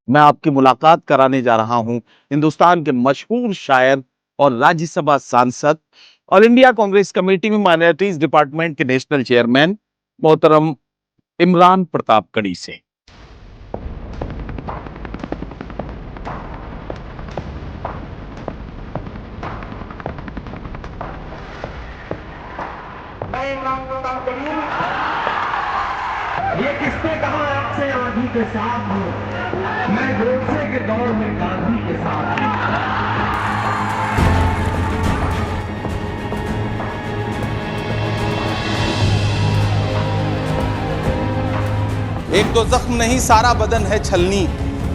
मैं आपकी मुलाकात कराने जा रहा हूं हिंदुस्तान के मशहूर शायर और राज्यसभा सांसद, ऑल इंडिया कांग्रेस कमेटी में माइनॉरिटीज डिपार्टमेंट के नेशनल चेयरमैन मोहतरम इमरान प्रताप कड़ी से। मैं इमरान प्रताप कड़ी हूं। ये किसने कहा आपसे आंधी के साथ हूं? मैं गोडसे के दौर में गांधी के साथ हूं। एक दो जख्म नहीं सारा बदन है छलनी,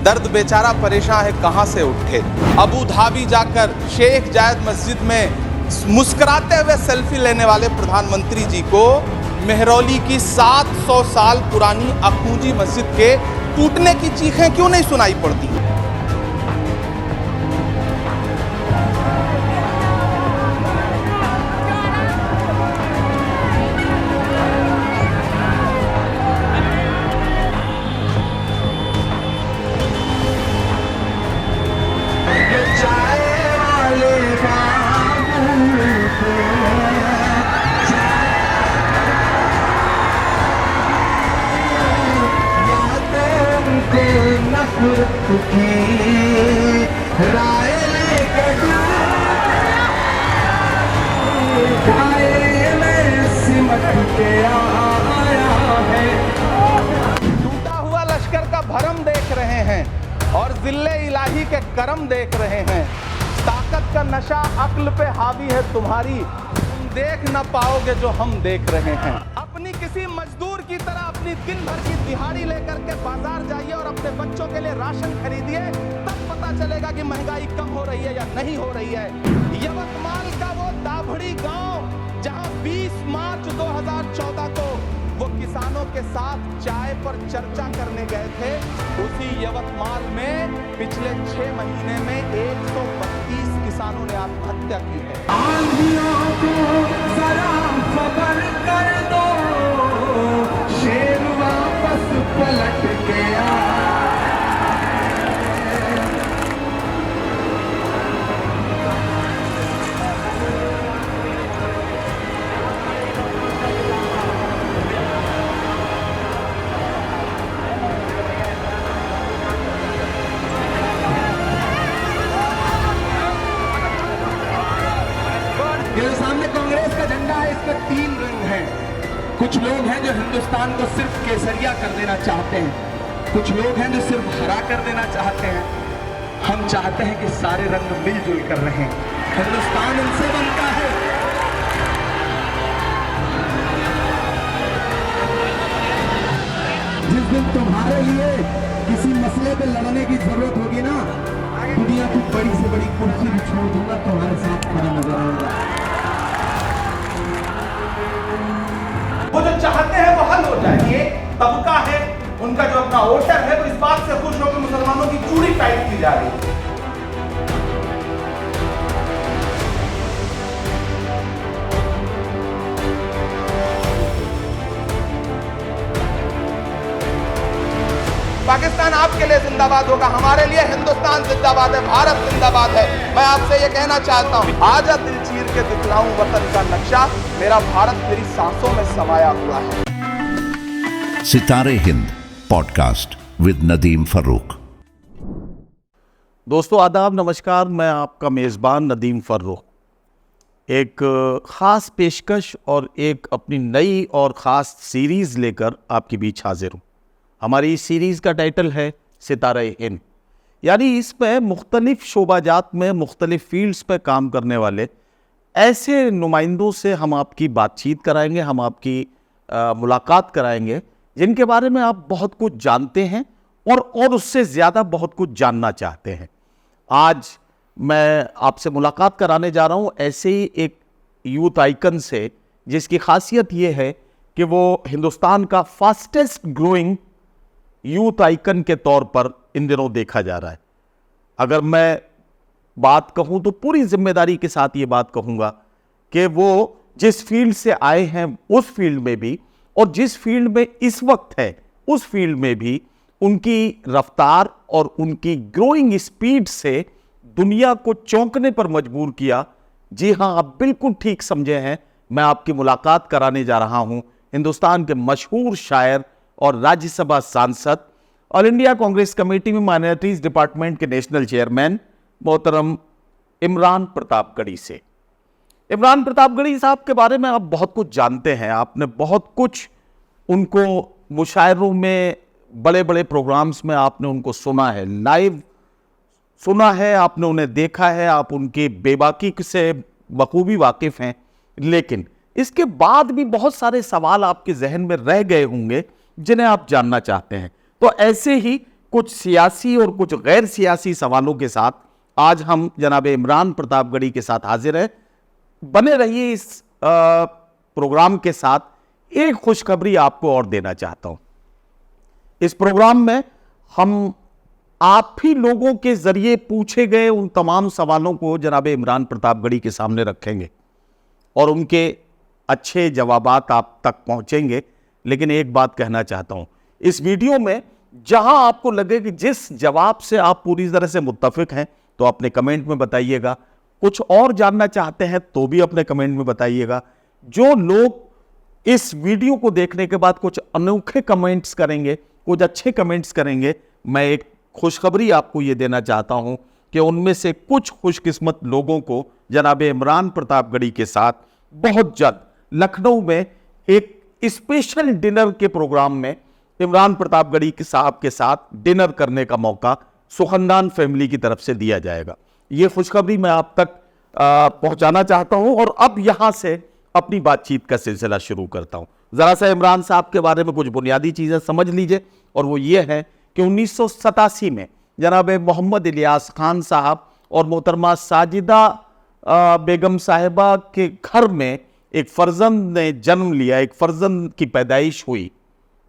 दर्द बेचारा परेशान है कहां से उठे। अबू धाबी जाकर शेख जायद मस्जिद में मुस्कुराते हुए सेल्फी लेने वाले प्रधानमंत्री जी को मेहरौली की 700 साल पुरानी अखूंजी मस्जिद के टूटने की चीखें क्यों नहीं सुनाई पड़ती? टूटा हुआ लश्कर का भरम देख रहे हैं और जिल्ले इलाही के करम देख रहे हैं। ताकत का नशा अक्ल पे हावी है तुम्हारी, तुम देख न पाओगे जो हम देख रहे हैं। अपनी किसी मजदूर की तरह अपनी दिन भर की दिहाड़ी लेकर के बाजार जाइए और अपने बच्चों के लिए राशन खरीदिए, तब पता चलेगा कि महंगाई कम हो रही है या नहीं हो रही है। यवतमाल का वो दाभड़ी गांव जहां 20 मार्च 2014 को वो किसानों के साथ चाय पर चर्चा करने गए थे, उसी यवतमाल में पिछले 6 महीने में 132 किसानों ने आत्महत्या की है। आंधियों को जरा खबर कर दो, शेर वापस पलट गया। ये सामने कांग्रेस का झंडा है, इसके 3 रंग हैं। कुछ लोग हैं जो हिंदुस्तान को सिर्फ केसरिया कर देना चाहते हैं, कुछ लोग हैं जो सिर्फ हरा कर देना चाहते हैं। हम चाहते हैं कि सारे रंग मिलजुल कर रहें। हिंदुस्तान इनसे बनता है। जिस दिन तुम्हारे लिए किसी मसले पे लड़ने की जरूरत होगी ना, दुनिया की बड़ी से बड़ी कुर्सी भी छोड़ दूंगा, तुम्हारे साथ खड़ा नजर आऊंगा। वो जो चाहते हैं वो हल हो जाए। ये तबका है उनका जो अपना वोटर है, वो इस बात से खुश हो कि मुसलमानों की चूड़ी टाइट की जा रही है। पाकिस्तान आपके लिए जिंदाबाद होगा, हमारे लिए हिंदुस्तान जिंदाबाद है, भारत जिंदाबाद है। मैं आपसे ये कहना चाहता हूँ, आजा दिल चीर के दिखलाऊं वतन का नक्शा, मेरा भारत मेरी सांसों में समाया हुआ है। सितारे हिंद पॉडकास्ट विद नदीम फर्रुख। दोस्तों आदाब, नमस्कार। मैं आपका मेज़बान नदीम फर्रुख एक ख़ास पेशकश और एक अपनी नई और ख़ास सीरीज़ लेकर आपके बीच हाजिर हूँ। हमारी इस सीरीज़ का टाइटल है सितारे हिंद, यानी इसमें मुख्तलिफ़ शोबाजात में मुख्तलिफ़ फील्ड्स पर काम करने वाले ऐसे नुमाइंदों से हम आपकी बातचीत कराएंगे, हम आपकी मुलाकात कराएंगे जिनके बारे में आप बहुत कुछ जानते हैं और उससे ज़्यादा बहुत कुछ जानना चाहते हैं। आज मैं आपसे मुलाकात कराने जा रहा हूँ ऐसे ही एक यूथ आइकन से, जिसकी खासियत ये है कि वो हिंदुस्तान का फास्टेस्ट ग्रोइंग यूथ आइकन के तौर पर इन दिनों देखा जा रहा है। अगर मैं बात कहूं तो पूरी जिम्मेदारी के साथ ये बात कहूंगा कि वो जिस फील्ड से आए हैं उस फील्ड में भी, और जिस फील्ड में इस वक्त है उस फील्ड में भी उनकी रफ्तार और उनकी ग्रोइंग स्पीड से दुनिया को चौंकने पर मजबूर किया। जी हां, आप बिल्कुल ठीक समझे हैं। मैं आपकी मुलाकात कराने जा रहा हूं हिंदुस्तान के मशहूर शायर और राज्यसभा सांसद, ऑल इंडिया कांग्रेस कमेटी में माइनॉरिटीज डिपार्टमेंट के नेशनल चेयरमैन मोहतरम इमरान प्रतापगढ़ी से। इमरान प्रतापगढ़ी साहब के बारे में आप बहुत कुछ जानते हैं, आपने बहुत कुछ उनको मुशायरों में, बड़े बड़े प्रोग्राम्स में आपने उनको सुना है, लाइव सुना है, आपने उन्हें देखा है, आप उनकी बेबाकी से बखूबी वाकिफ हैं। लेकिन इसके बाद भी बहुत सारे सवाल आपके जहन में रह गए होंगे जिन्हें आप जानना चाहते हैं। तो ऐसे ही कुछ सियासी और कुछ गैर सियासी सवालों के साथ आज हम जनाब इमरान प्रतापगढ़ी के साथ हाजिर हैं। बने रहिए इस प्रोग्राम के साथ। एक खुशखबरी आपको और देना चाहता हूं। इस प्रोग्राम में हम आप ही लोगों के जरिए पूछे गए उन तमाम सवालों को जनाब इमरान प्रतापगढ़ी के सामने रखेंगे और उनके अच्छे जवाबात आप तक पहुंचेंगे। लेकिन एक बात कहना चाहता हूं, इस वीडियो में जहां आपको लगे कि जिस जवाब से आप पूरी तरह से मुत्तफिक हैं तो अपने कमेंट में बताइएगा, कुछ और जानना चाहते हैं तो भी अपने कमेंट में बताइएगा। जो लोग इस वीडियो को देखने के बाद कुछ अनोखे कमेंट्स करेंगे, कुछ अच्छे कमेंट्स करेंगे, मैं एक खुशखबरी आपको यह देना चाहता हूं कि उनमें से कुछ खुशकिस्मत लोगों को जनाब इमरान प्रतापगढ़ी के साथ बहुत जल्द लखनऊ में एक स्पेशल डिनर के प्रोग्राम में इमरान प्रतापगढ़ी के साहब के साथ डिनर करने का मौका सुखनदान फैमिली की तरफ से दिया जाएगा। यह खुशखबरी मैं आप तक पहुंचाना चाहता हूं और अब यहां से अपनी बातचीत का सिलसिला शुरू करता हूं। जरा सा इमरान साहब के बारे में कुछ बुनियादी चीजें समझ लीजिए, और वो ये है कि 1987 में जनाब मोहम्मद इलियास खान साहब और मोहतरमा साजिदा बेगम साहिबा के घर में एक फर्जंद ने जन्म लिया, एक फर्जंद की पैदाइश हुई,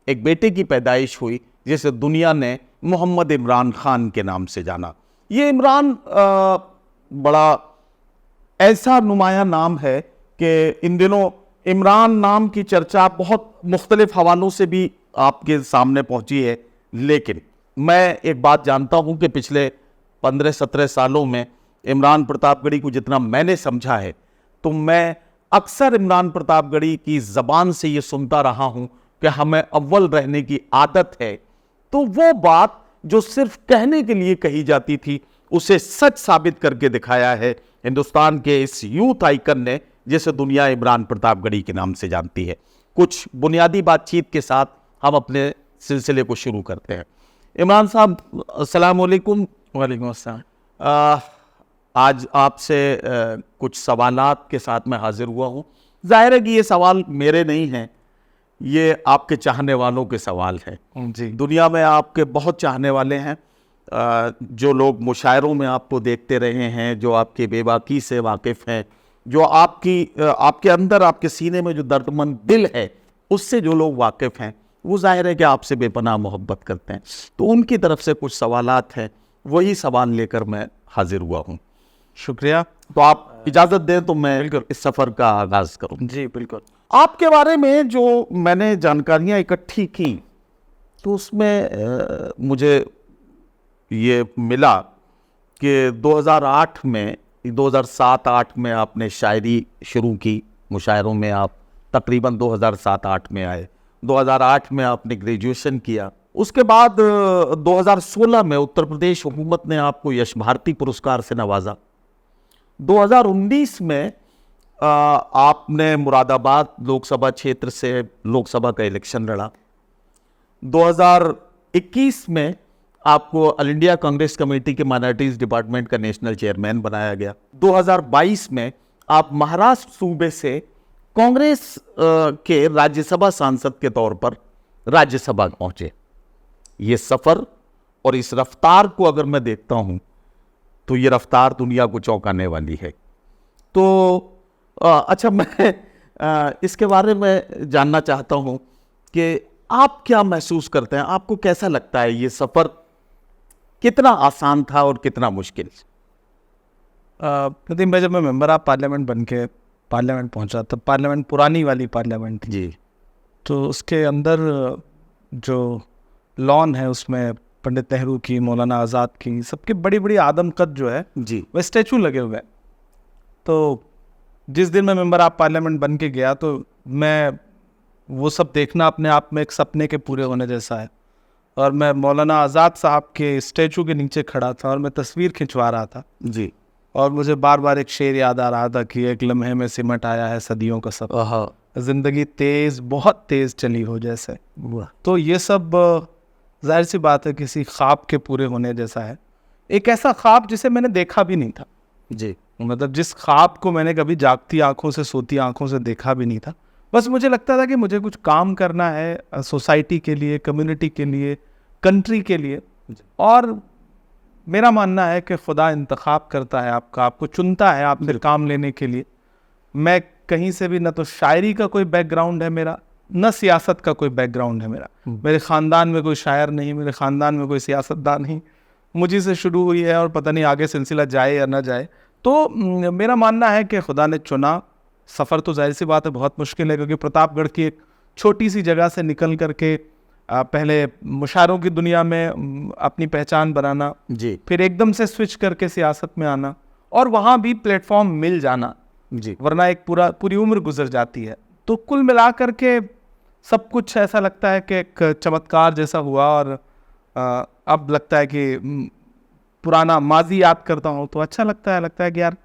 एक बेटे की पैदाइश हुई जिसे दुनिया ने मोहम्मद इमरान खान के नाम से जाना। ये इमरान बड़ा ऐसा नुमाया नाम है कि इन दिनों इमरान नाम की चर्चा बहुत मुख्तलिफ हवालों से भी आपके सामने पहुंची है। लेकिन मैं एक बात जानता हूं कि पिछले 15-17 सालों में इमरान प्रतापगढ़ी को जितना मैंने समझा है, तो मैं अक्सर इमरान प्रतापगढ़ी की ज़बान से ये सुनता रहा हूं कि हमें अव्वल रहने की आदत है। तो वो बात जो सिर्फ कहने के लिए कही जाती थी, उसे सच साबित करके दिखाया है हिंदुस्तान के इस यूथ आइकन ने, जिसे दुनिया इमरान प्रतापगढ़ी के नाम से जानती है। कुछ बुनियादी बातचीत के साथ हम अपने सिलसिले को शुरू करते हैं। इमरान साहब, अस्सलाम वालेकुम। वालेकुम अस्सलाम। आज आपसे कुछ सवालात के साथ मैं हाजिर हुआ हूँ। जाहिर है कि ये सवाल मेरे नहीं हैं, ये आपके चाहने वालों के सवाल हैं। जी, दुनिया में आपके बहुत चाहने वाले हैं, जो लोग मुशायरों में आपको देखते रहे हैं, जो आपके बेबाकी से वाकिफ़ हैं, जो आपके अंदर, आपके सीने में जो दर्दमंद दिल है उससे जो लोग वाकिफ़ हैं, वो जाहिर है कि आपसे बेपनाह मोहब्बत करते हैं। तो उनकी तरफ से कुछ सवालात हैं, वही सवाल लेकर मैं हाजिर हुआ हूँ। शुक्रिया। तो आप इजाज़त दें तो मैं इस सफ़र का आगाज़ करूँ। जी बिल्कुल। आपके बारे में जो मैंने जानकारियाँ इकट्ठी की तो उसमें मुझे ये मिला कि 2008 में, 2007-8 में आपने शायरी शुरू की। मुशायरों में आप तकरीबन 2007-8 में आए। 2008 में आपने ग्रेजुएशन किया। उसके बाद 2016 में उत्तर प्रदेश हुकूमत ने आपको यश भारती पुरस्कार से नवाजा। 2019 में आपने मुरादाबाद लोकसभा क्षेत्र से लोकसभा का इलेक्शन लड़ा। 2021 में आपको ऑल इंडिया कांग्रेस कमेटी के माइनॉरिटीज डिपार्टमेंट का नेशनल चेयरमैन बनाया गया। 2022 में आप महाराष्ट्र सूबे से कांग्रेस के राज्यसभा सांसद के तौर पर राज्यसभा पहुंचे। ये सफर और इस रफ्तार को अगर मैं देखता हूं तो ये रफ्तार दुनिया को चौंकाने वाली है। तो अच्छा, मैं इसके बारे में जानना चाहता हूं कि आप क्या महसूस करते हैं, आपको कैसा लगता है ये सफर कितना आसान था और कितना मुश्किल? नदीम भाई, जब मैं मेंबर ऑफ पार्लियामेंट बन के पार्लियामेंट पहुंचा, तब पार्लियामेंट पुरानी वाली पार्लियामेंट थी। जी। तो उसके अंदर जो लॉन है, उसमें पंडित नेहरू की, मौलाना आज़ाद की, सबके बड़ी बड़ी आदमकद जो है जी वह स्टैचू लगे हुए हैं। तो जिस दिन मैं मेंबर ऑफ पार्लियामेंट बन के गया तो मैं वो सब देखना अपने आप में एक सपने के पूरे होने जैसा है। और मैं मौलाना आज़ाद साहब के स्टैचू के नीचे खड़ा था और मैं तस्वीर खिंचवा रहा था, जी। और मुझे बार बार एक शेर याद आ रहा था कि एक लम्हे में सिमट आया है सदियों का सब, जिंदगी तेज बहुत तेज चली हो जैसे। तो ये सब जाहिर सी बात है किसी ख्वाब के पूरे होने जैसा है। एक ऐसा ख्वाब जिसे मैंने देखा भी नहीं था जी। मतलब जिस ख्वाब को मैंने कभी जागती आंखों से, सोती आंखों से देखा भी नहीं था। बस मुझे लगता था कि मुझे कुछ काम करना है सोसाइटी के लिए, कम्युनिटी के लिए, कंट्री के लिए। और मेरा मानना है कि खुदा इंतखाब करता है आपका, आपको चुनता है आपसे काम लेने के लिए। मैं कहीं से भी, न तो शायरी का कोई बैकग्राउंड है मेरा, न सियासत का कोई बैकग्राउंड है मेरा। मेरे ख़ानदान में कोई शायर नहीं, मेरे ख़ानदान में कोई सियासतदान नहीं, मुझी से शुरू हुई है और पता नहीं आगे सिलसिला जाए या ना जाए। तो मेरा मानना है कि खुदा ने चुना। सफ़र तो जाहिर सी बात है बहुत मुश्किल है, क्योंकि प्रतापगढ़ की एक छोटी सी जगह से निकल करके पहले मुशायरों की दुनिया में अपनी पहचान बनाना, जी। फिर एकदम से स्विच करके सियासत में आना, और वहाँ भी प्लेटफॉर्म मिल जाना, जी। वरना एक पूरी उम्र गुजर जाती है। तो कुल मिला करके सब कुछ ऐसा लगता है कि एक चमत्कार जैसा हुआ। और अब लगता है कि पुराना माजी याद करता हूँ तो अच्छा लगता है कि यार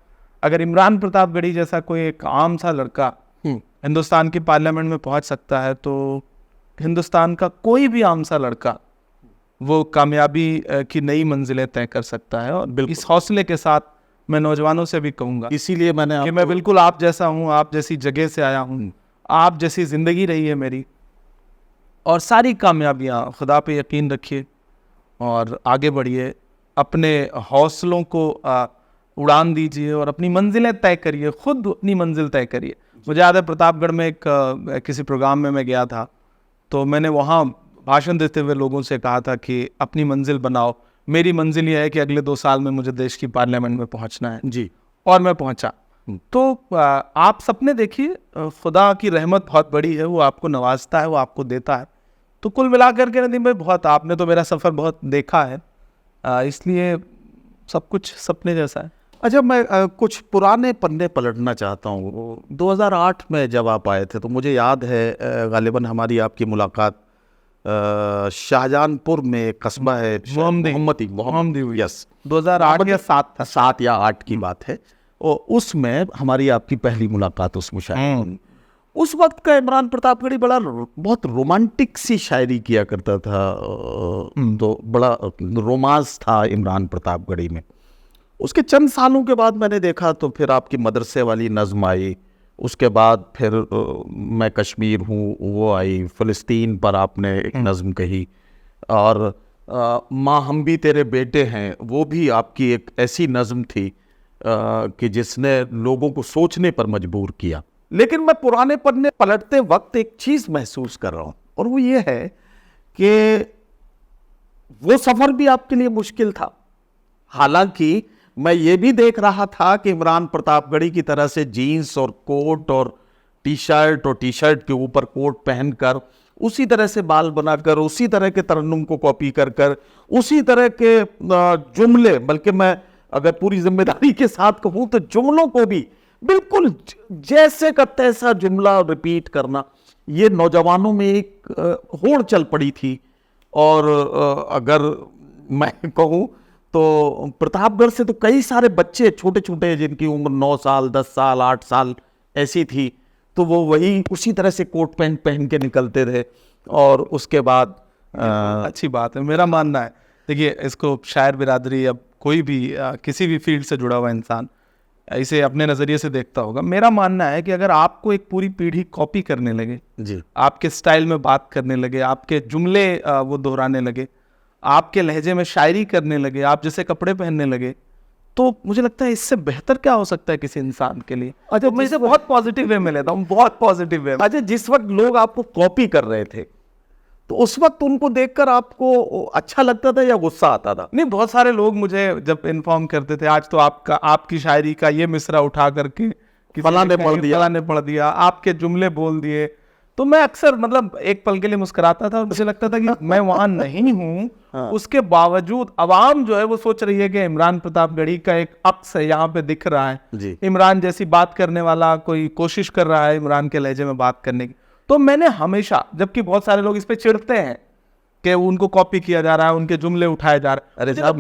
अगर इमरान प्रतापगढ़ी जैसा कोई एक आम सा लड़का हिंदुस्तान की पार्लियामेंट में पहुँच सकता है, तो हिंदुस्तान का कोई भी आम सा लड़का वो कामयाबी की नई मंजिलें तय कर सकता है। और इस हौसले के साथ मैं नौजवानों से भी कहूँगा, इसीलिए मैंने कि मैं बिल्कुल आप जैसा हूँ, आप जैसी जगह से आया हूँ, आप जैसी ज़िंदगी रही है मेरी, और सारी कामयाबियाँ खुदा पे यकीन रखिए और आगे बढ़िए, अपने हौसलों को उड़ान दीजिए और अपनी मंजिलें तय करिए, खुद अपनी मंजिल तय करिए। मुझे याद है प्रतापगढ़ में एक किसी प्रोग्राम में मैं गया था, तो मैंने वहाँ भाषण देते हुए लोगों से कहा था कि अपनी मंजिल बनाओ। मेरी मंजिल ये है कि अगले 2 साल में मुझे देश की पार्लियामेंट में पहुँचना है जी। और मैं पहुँचा। तो आप सपने देखिए, खुदा की रहमत बहुत बड़ी है, वो आपको नवाजता है, वो आपको देता है। तो कुल मिलाकर के नदीम भाई बहुत, आपने तो मेरा सफ़र बहुत देखा है, इसलिए सब कुछ सपने जैसा है। अच्छा, मैं कुछ पुराने पन्ने पलटना चाहता हूँ। 2008 में जब आप आए थे तो मुझे याद है गालिबन हमारी आपकी मुलाकात शाहजहानपुर में एक कस्बा है मोहम्मदी, यस, 2008 या 7 या 8 की बात है। और उसमें हमारी आपकी पहली मुलाकात उस मुशायरे में। उस वक्त का इमरान प्रतापगढ़ी बहुत रोमांटिक सी शायरी किया करता था, तो बड़ा रोमांस था इमरान प्रतापगढ़ी में। उसके चंद सालों के बाद मैंने देखा तो फिर आपकी मदरसे वाली नज़्म आई, उसके बाद फिर मैं कश्मीर हूँ वो आई, फ़लस्तीन पर आपने एक नज़्म कही, और माँ हम भी तेरे बेटे हैं वो भी आपकी एक ऐसी नज़्म थी कि जिसने लोगों को सोचने पर मजबूर किया। लेकिन मैं पुराने पन्ने पलटते वक्त एक चीज़ महसूस कर रहा हूँ, और वो ये है कि वो सफ़र भी आपके लिए मुश्किल था। हालांकि मैं ये भी देख रहा था कि इमरान प्रतापगढ़ी की तरह से जीन्स और कोट और टी शर्ट के ऊपर कोट पहनकर, उसी तरह से बाल बनाकर, उसी तरह के तरन्नुम को कॉपी कर उसी तरह के जुमले, बल्कि मैं अगर पूरी जिम्मेदारी के साथ कहूँ तो जुमलों को भी बिल्कुल जैसे का तैसा जुमला रिपीट करना, ये नौजवानों में एक होड़ चल पड़ी थी। और अगर मैं कहूँ तो प्रतापगढ़ से तो कई सारे बच्चे छोटे छोटे जिनकी उम्र 9 साल, 10 साल, 8 साल ऐसी थी, तो वो वही उसी तरह से कोट पैंट पहन के निकलते थे। और उसके बाद अच्छी बात है, मेरा मानना है, देखिए इसको शायर बिरादरी, अब कोई भी किसी भी फील्ड से जुड़ा हुआ इंसान इसे अपने नज़रिए से देखता होगा। मेरा मानना है कि अगर आपको एक पूरी पीढ़ी कॉपी करने लगे, जी, आपके स्टाइल में बात करने लगे, आपके जुमले वो दोहराने लगे, आपके लहजे में शायरी करने लगे, आप जैसे कपड़े पहनने लगे, तो मुझे लगता है इससे बेहतर क्या हो सकता है किसी इंसान के लिए। अच्छा, मैं इसे बहुत पॉजिटिव वे में लेता हूँ, बहुत पॉजिटिव वे में। अच्छा, जिस वक्त लोग आपको कॉपी कर रहे थे तो उस वक्त उनको देखकर आपको अच्छा लगता था या गुस्सा आता था? नहीं, बहुत सारे लोग मुझे जब इन्फॉर्म करते थे, आज तो आपकी शायरी का ये मिसरा उठा करके फलां ने पढ़ दिया, आपके जुमले बोल दिए, तो मैं अक्सर मतलब एक पल के लिए मुस्कुराता था और मुझे लगता था कि मैं वहां नहीं हूँ, उसके बावजूद अवाम जो है वो सोच रही है कि इमरान प्रतापगढ़ी का एक अक्स है यहाँ पे दिख रहा है, जी। इमरान जैसी बात करने वाला कोई कोशिश कर रहा है इमरान के लहजे में बात करने की। तो मैंने हमेशा, जबकि बहुत सारे लोग इस पे चिढ़ते हैं कि उनको कॉपी किया जा रहा है, उनके जुमले उठाए जा रहे हैं, अरे साहब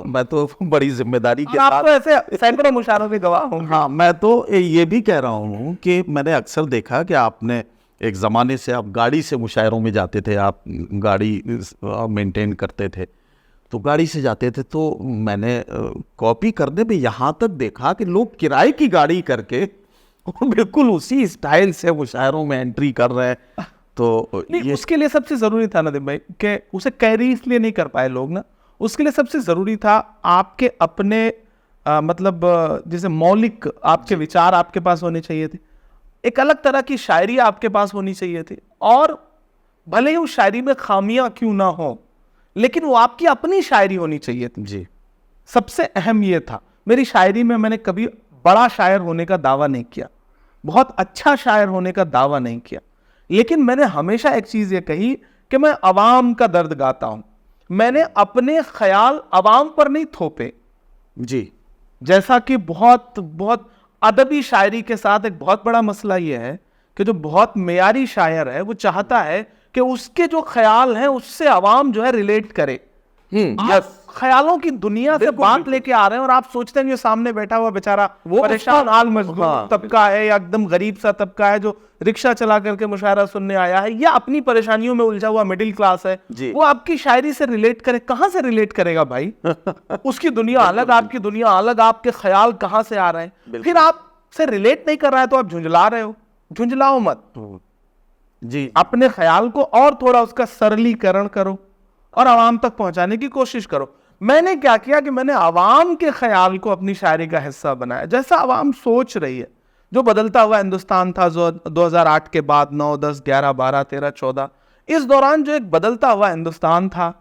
मैं तो बड़ी जिम्मेदारी के आप साथ, तो ऐसे सैकड़ों मुशायरों के गवाह होंगे। हाँ, मैं तो ये भी कह रहा हूँ कि मैंने अक्सर देखा कि आपने एक ज़माने से आप गाड़ी से मुशायरों में जाते थे, आप गाड़ी मेंटेन करते थे, तो गाड़ी से जाते थे, तो मैंने कॉपी करने में यहाँ तक देखा कि लोग किराए की गाड़ी करके और बिल्कुल उसी स्टाइल से मुशायरों में एंट्री कर रहे हैं। तो नहीं, उसके लिए सबसे जरूरी था नदीम भाई कि उसे कैरी इसलिए नहीं कर पाए लोग ना, उसके लिए सबसे जरूरी था आपके अपने मतलब जैसे मौलिक आपके विचार आपके पास होने चाहिए थे, एक अलग तरह की शायरी आपके पास होनी चाहिए थी, और भले ही उस शायरी में खामियां क्यों ना हो लेकिन वो आपकी अपनी शायरी होनी चाहिए थी। जी, सबसे अहम ये था। मेरी शायरी में मैंने कभी बड़ा शायर होने का दावा नहीं किया, बहुत अच्छा शायर होने का दावा नहीं किया, लेकिन मैंने हमेशा एक चीज ये कही कि मैं अवाम का दर्द गाता हूं। मैंने अपने ख्याल अवाम पर नहीं थोपे। जी, जैसा कि बहुत बहुत अदबी शायरी के साथ एक बहुत बड़ा मसला यह है कि जो बहुत मेयारी शायर है वो चाहता है कि उसके जो ख्याल हैं उससे अवाम जो है रिलेट करे। आप ख्यालों की दुनिया से बात लेके आ रहे हैं और आप सोचते हैं कि सामने बैठा हुआ बेचारा वो परेशान हाल मजबूर तबका है या एकदम गरीब सा तबका है जो रिक्शा चला करके मुशायरा सुनने आया है या अपनी परेशानियों में उलझा हुआ मिडिल क्लास है, वो आपकी शायरी से रिलेट करे। कहां से रिलेट करेगा भाई? उसकी दुनिया अलग, आपकी दुनिया अलग, आपके ख्याल कहां से आ रहे हैं? फिर आप से रिलेट नहीं कर रहा है तो आप झुंझला रहे हो। झुंझलाओ मत जी, अपने ख्याल को और थोड़ा उसका सरलीकरण करो और आवाम तक पहुंचाने की कोशिश करो। मैंने क्या किया कि मैंने आवाम के ख्याल को अपनी शायरी का हिस्सा बनाया। जैसा आवाम सोच रही है, जो बदलता हुआ हिंदुस्तान था जो 2008 के बाद 9, 10, 11, 12, 13, 14, इस दौरान जो एक बदलता हुआ हिंदुस्तान था,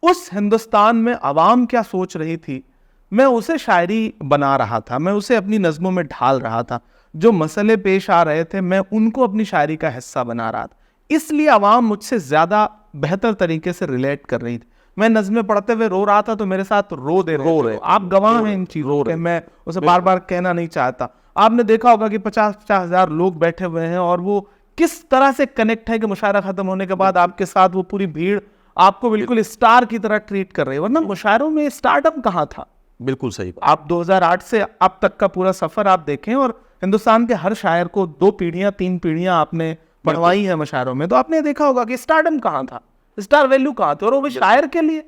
उस हिंदुस्तान में आवाम क्या सोच रही थी, मैं उसे शायरी बना रहा था, मैं उसे अपनी नज़मों में ढाल रहा था। जो मसले पेश आ रहे थे मैं उनको अपनी शायरी का हिस्सा बना रहा था, इसलिए आवाम मुझसे ज़्यादा बेहतर तरीके से रिलेट कर रही थी। मैं नज़में पढ़ते हुए रो रहा था तो मेरे साथ रो रहे। आप गवाह हैं इन चीज़ों के, मैं उसे बार बार कहना नहीं चाहता। आपने देखा होगा कि 50-50 हज़ार लोग बैठे हुए हैं और वो किस तरह से कनेक्ट है कि मुशायरा खत्म होने के बाद आपके साथ वो पूरी भीड़ आपको बिल्कुल स्टार की तरह ट्रीट कर रही है। वरना मुशायरों में स्टार्टअप कहाँ था? बिल्कुल सही। आप 2008 से अब तक का पूरा सफर आप देखें और हिंदुस्तान के हर शायर को 2 पीढ़ियां 3 पीढ़ियां आपने पढ़वाई है मुशायरों में, तो आपने देखा होगा कि स्टार्टअप कहाँ था, स्टार वैल्यू कहाँ थे। और वो भी शायर के लिए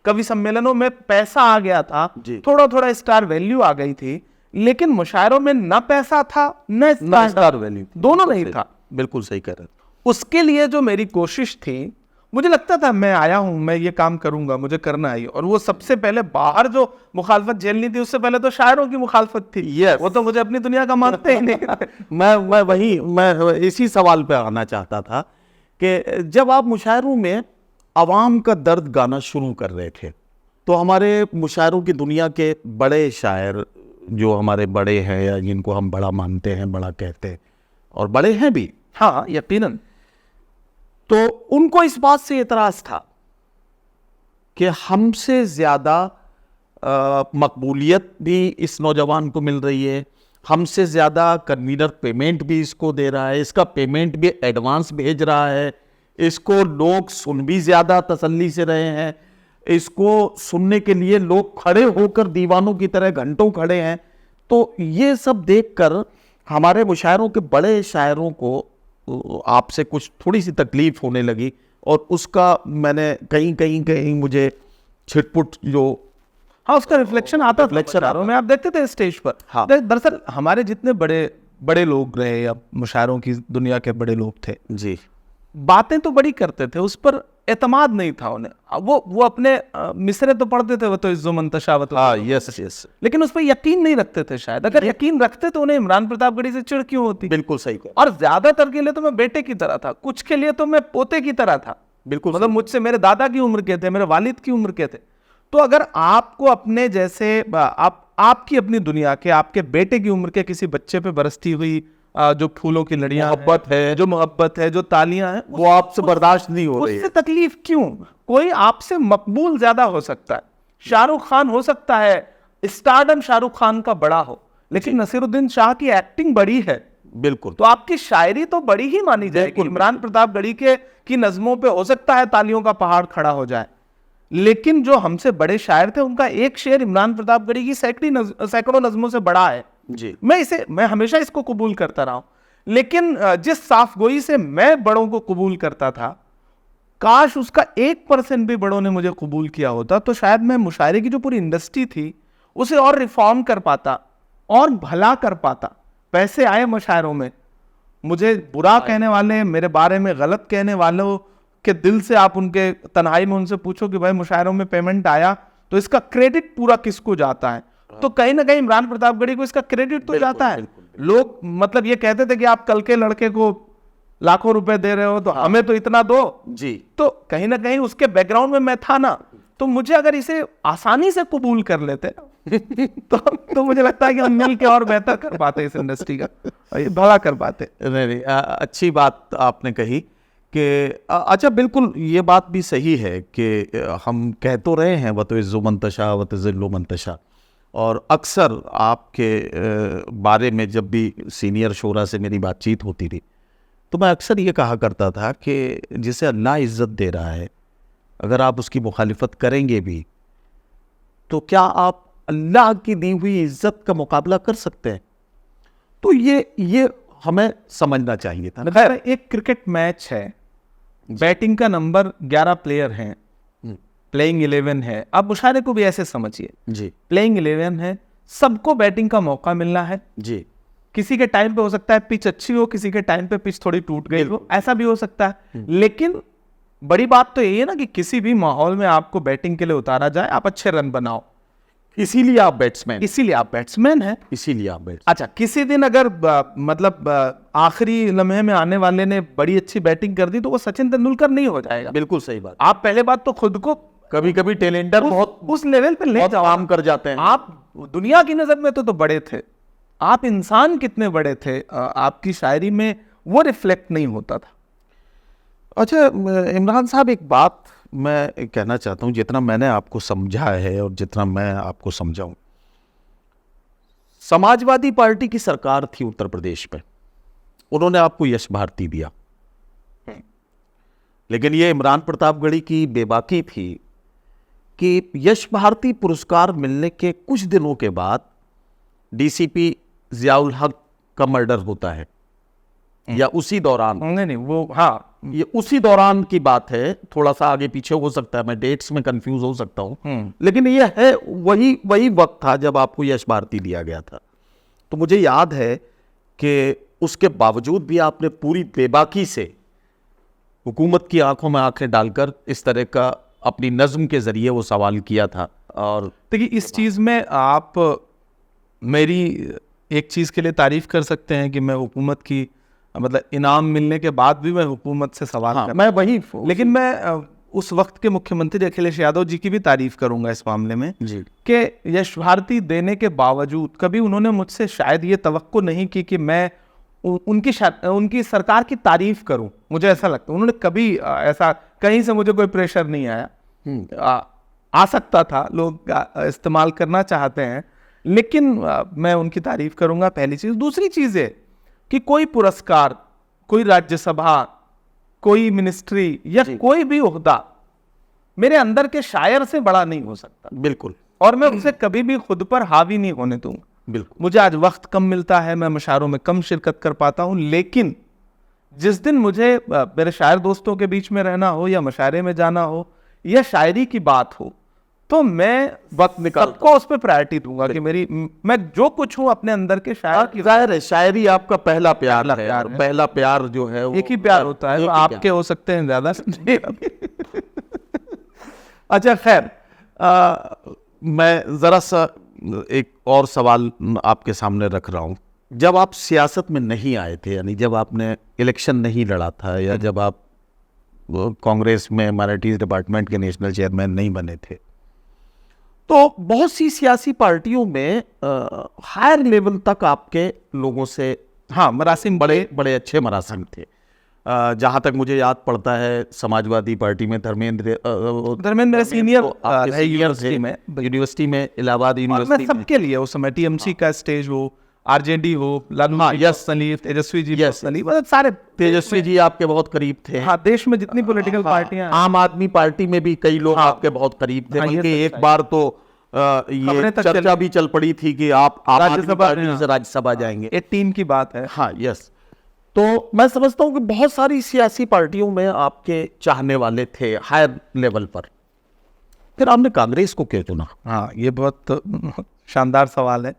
कवि सम्मेलनों में पैसा आ गया था, थोड़ा थोड़ा स्टार वैल्यू आ गई थी, लेकिन मुशायरों में न पैसा था न स्टार वैल्यू, दोनों नहीं था। बिल्कुल सही कह रहे हैं। उसके लिए जो मेरी कोशिश थी, मुझे लगता था मैं आया हूं, मैं ये काम करूंगा, मुझे करना है। और वो सबसे पहले बाहर जो मुखालफत झेलनी थी उससे पहले तो शायरों की मुखालफत थी। वो तो मुझे अपनी दुनिया का मानते ही नहीं। मैं इसी सवाल पे आना चाहता था कि जब आप मुशायरों में अवाम का दर्द गाना शुरू कर रहे थे तो हमारे मुशायरों की दुनिया के बड़े शायर जो हमारे बड़े हैं या जिनको हम बड़ा मानते हैं, बड़ा कहते हैं और बड़े हैं भी, हाँ यकीनन, तो उनको इस बात से एतराज था कि हमसे ज़्यादा मकबूलियत भी इस नौजवान को मिल रही है, हमसे ज़्यादा कन्वीनर पेमेंट भी इसको दे रहा है, इसका पेमेंट भी एडवांस भेज रहा है, इसको लोग सुन भी ज़्यादा तसल्ली से रहे हैं, इसको सुनने के लिए लोग खड़े होकर दीवानों की तरह घंटों खड़े हैं। तो ये सब देखकर हमारे मुशायरों के बड़े शायरों को आपसे कुछ थोड़ी सी तकलीफ होने लगी और उसका मैंने कहीं मुझे छिटपुट जो उसका रिफ्लेक्शन आता था में, आप देखते थे स्टेज पर। हाँ। दरअसल हमारे जितने बड़े लोग रहे या मुशायरों की दुनिया के बड़े लोग थे जी, बातें तो बड़ी करते थे, उस पर एतमाद नहीं था उन्हें। वो अपने मिसरे तो पढ़ते थे, वो तो इज्जो मंतशा, वो तो यस, लेकिन उस पर यकीन नहीं रखते थे। शायद अगर यकीन रखते तो उन्हें इमरान प्रतापगढ़ी से चिढ़ क्यों होती? बिल्कुल सही कहा। और ज्यादातर के लिए तो मैं बेटे की तरह था, कुछ के लिए तो मैं पोते की तरह था। बिल्कुल, मतलब मुझसे मेरे दादा की उम्र के थे, मेरे वालिद की उम्र के थे। तो अगर आपको अपने जैसे आपकी अपनी दुनिया के आपके बेटे की उम्र के किसी बच्चे पे बरसती हुई जो फूलों की लड़ियां मोहब्बत है, जो मोहब्बत है, जो तालियां हैं, वो आपसे बर्दाश्त नहीं हो रही उससे है। तकलीफ क्यों? कोई आपसे मकबूल ज्यादा हो सकता है। शाहरुख खान हो सकता है स्टारडम शाहरुख खान का बड़ा हो, लेकिन नसीरुद्दीन शाह की एक्टिंग बड़ी है, बिल्कुल। तो आपकी शायरी तो बड़ी ही मानी जाएगी। इमरान प्रतापगढ़ी के की नज़मों पे हो सकता है तालियों का पहाड़ खड़ा हो जाए, लेकिन जो हमसे बड़े शायर थे उनका एक शेर इमरान प्रतापगढ़ी की सैकड़ों नज़मों से बड़ा है जी। मैं हमेशा इसको कबूल करता रहा हूं, लेकिन जिस साफगोई से मैं बड़ों को कबूल करता था, काश उसका 1% भी बड़ों ने मुझे कबूल किया होता, तो शायद मैं मुशायरे की जो पूरी इंडस्ट्री थी उसे और रिफॉर्म कर पाता और भला कर पाता। पैसे आए मुशायरों में, मुझे बुरा कहने वाले, मेरे बारे में गलत कहने वालों के दिल से आप उनके तन्हाई में उनसे पूछो कि भाई मुशायरों में पेमेंट आया, तो इसका क्रेडिट पूरा किसको जाता है? तो कहीं ना कहीं इमरान प्रतापगढ़ी को इसका क्रेडिट तो जाता है। लोग मतलब ये कहते थे कि आप कल के लड़के को लाखों रुपए दे रहे हो, तो हमें तो इतना दो जी। तो कहीं ना कहीं उसके बैकग्राउंड में मैं था ना, तो मुझे अगर इसे आसानी से कबूल कर लेते तो मुझे लगता है कि हम मिल के और बेहतर कर पाते इस इंडस्ट्री का, भला कर पाते। नहीं, अच्छी बात आपने कही कि अच्छा, बिल्कुल ये बात भी सही है कि हम कह तो रहे हैं वतुइज़्ज़ु मंतशा वतुज़िल्लु मंतशा, और अक्सर आपके बारे में जब भी सीनियर शोरा से मेरी बातचीत होती थी, तो मैं अक्सर ये कहा करता था कि जिसे अल्लाह इज़्ज़त दे रहा है, अगर आप उसकी मुखालिफत करेंगे भी, तो क्या आप अल्लाह की दी हुई इज़्ज़त का मुकाबला कर सकते हैं? तो ये हमें समझना चाहिए था। खैर, एक क्रिकेट मैच है, बैटिंग का नंबर 11 प्लेयर हैं, प्लेइंग 11 है। आप मुशायरे को भी ऐसे समझिए, जी प्लेइंग 11 है, सबको बैटिंग का मौका मिलना है। जी। किसी के टाइम पे हो सकता है पिच अच्छी हो, किसी के टाइम पे पिच थोड़ी टूट गई हो, ऐसा भी हो सकता है। लेकिन बड़ी बात तो यही है ना कि किसी भी माहौल में आपको बैटिंग के लिए उतारा जाए, आप अच्छे रन बनाओ, इसीलिए आप बैट्समैन हैं। इसीलिए आप बैट्समैन। अच्छा, किसी दिन अगर आखिरी लम्हे में आने वाले ने बड़ी अच्छी बैटिंग कर दी, तो वो सचिन तेंदुलकर नहीं हो जाएगा। बिल्कुल सही बात। आप पहले बात तो खुद को कभी कभी टेलेंटर बहुत उस लेवल पे ले बहुत जाओ। काम कर जाते हैं। आप दुनिया की नजर में तो बड़े थे, आप इंसान कितने बड़े थे, आपकी शायरी में वो रिफ्लेक्ट नहीं होता था। अच्छा इमरान साहब, एक बात मैं कहना चाहता हूँ, जितना मैंने आपको समझा है और जितना मैं आपको समझाऊं, समाजवादी पार्टी की सरकार थी उत्तर प्रदेश में, उन्होंने आपको यश भारती दिया, लेकिन ये इमरान प्रतापगढ़ी की बेबाकी थी कि यश भारती पुरस्कार मिलने के कुछ दिनों के बाद डीसीपी जियाउल हक का मर्डर होता है, या उसी दौरान, नहीं वो, हाँ, ये उसी दौरान की बात है, थोड़ा सा आगे पीछे हो सकता है, मैं डेट्स में कंफ्यूज हो सकता हूँ, लेकिन ये है वही वक्त था जब आपको यश भारती दिया गया था। तो मुझे याद है कि उसके बावजूद भी आपने पूरी बेबाकी से हुकूमत की आंखों में आंखें डालकर इस तरह का अपनी नज्म के जरिए वो सवाल किया था। और देखिए, इस चीज़ में आप मेरी एक चीज़ के लिए तारीफ कर सकते हैं कि मैं हुकूमत की, मतलब इनाम मिलने के बाद भी मैं हुकूमत से सवाल हाँ, कर, मैं वही, लेकिन मैं उस वक्त के मुख्यमंत्री अखिलेश यादव जी की भी तारीफ करूंगा इस मामले में जी, कि यश भारती देने के बावजूद कभी उन्होंने मुझसे शायद ये तवक्को नहीं की कि मैं उनकी सरकार की तारीफ करूं। मुझे ऐसा लगता है उन्होंने कभी ऐसा, कहीं से मुझे कोई प्रेशर नहीं आया। आ सकता था, लोग इस्तेमाल करना चाहते हैं, लेकिन मैं उनकी तारीफ करूंगा, पहली चीज। दूसरी चीज है कि कोई पुरस्कार, कोई राज्यसभा, कोई मिनिस्ट्री या कोई भी ओहदा मेरे अंदर के शायर से बड़ा नहीं हो सकता। बिल्कुल, और मैं उसे कभी भी खुद पर हावी नहीं होने दूंगा। बिल्कुल। मुझे आज वक्त कम मिलता है, मैं मुशायरों में कम शिरकत कर पाता हूं, लेकिन जिस दिन मुझे मेरे शायर दोस्तों के बीच में रहना हो या मुशायरे में जाना हो या शायरी की बात हो, तो मैं वक्त निकाल सबको उस पर प्रायोरिटी दूंगा कि मैं जो कुछ हूं अपने अंदर के शायर की। जाहिर है शायरी आपका पहला प्यार है, प्यार और है। पहला प्यार जो है वो एक ही प्यार होता है, एक तो ही आपके हो सकते हैं ज्यादा। अच्छा खैर, मैं ज़रा सा एक और सवाल आपके सामने रख रहा हूँ। जब आप सियासत में नहीं आए थे, यानी जब आपने इलेक्शन नहीं लड़ा था, या जब आप कांग्रेस में माइनॉरिटीज़ डिपार्टमेंट के नेशनल चेयरमैन नहीं बने थे, तो बहुत सी सियासी पार्टियों में हायर लेवल तक आपके लोगों से हाँ, मरासिम बड़े बड़े अच्छे मरासिम थे। जहाँ तक मुझे याद पड़ता है, समाजवादी पार्टी में धर्मेंद्र मेरे सीनियर आपके रहे सीनियर यूनिवर्सिटी थे, में। यूनिवर्सिटी में, इलाहाबाद और मैं यूनिवर्सिटी में। सबके लिए उस समय टीएमसी का स्टेज हो, आरजेडी हो, लालू हाँ, जी yes. Personally, Tejashwi ji yes, personally, मतलब सारे तेजस्वी जी आपके बहुत करीब थे। हाँ, देश में जितनी पॉलिटिकल पार्टियां हैं, आम आदमी पार्टी में भी कई लोग आपके बहुत करीब थे। हाँ, ये बल्कि सच्चाई एक बार तो ये खबरें तक चर्चा चली। भी चल पड़ी थी कि आप आम आदमी राज्यसभा पार्टी से राज्यसभा जाएंगे। 18 की बात है। हाँ, यस। तो मैं समझता हूँ कि बहुत सारी सियासी पार्टियों में आपके चाहने वाले थे हायर लेवल पर, फिर आपने कांग्रेस को क्यों चुना? हाँ, ये बहुत शानदार सवाल है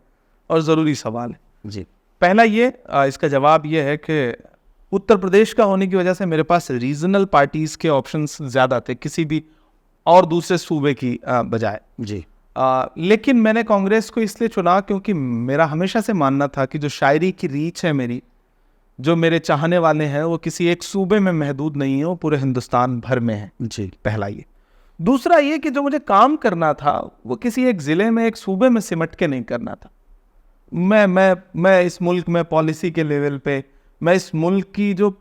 और ज़रूरी सवाल है। जी पहला ये इसका जवाब ये है कि उत्तर प्रदेश का होने की वजह से मेरे पास रीजनल पार्टीज़ के ऑप्शंस ज़्यादा थे किसी भी और दूसरे सूबे की बजाय। जी लेकिन मैंने कांग्रेस को इसलिए चुना क्योंकि मेरा हमेशा से मानना था कि जो शायरी की रीच है मेरी, जो मेरे चाहने वाले हैं, वो किसी एक सूबे में महदूद नहीं है, वो पूरे हिंदुस्तान भर में है। जी पहला ये। दूसरा ये कि जो मुझे काम करना था वो किसी एक ज़िले में, एक सूबे में सिमट के नहीं करना था। मैं इस मुल्क में पॉलिसी के लेवल पे, मैं इस मुल्क की जो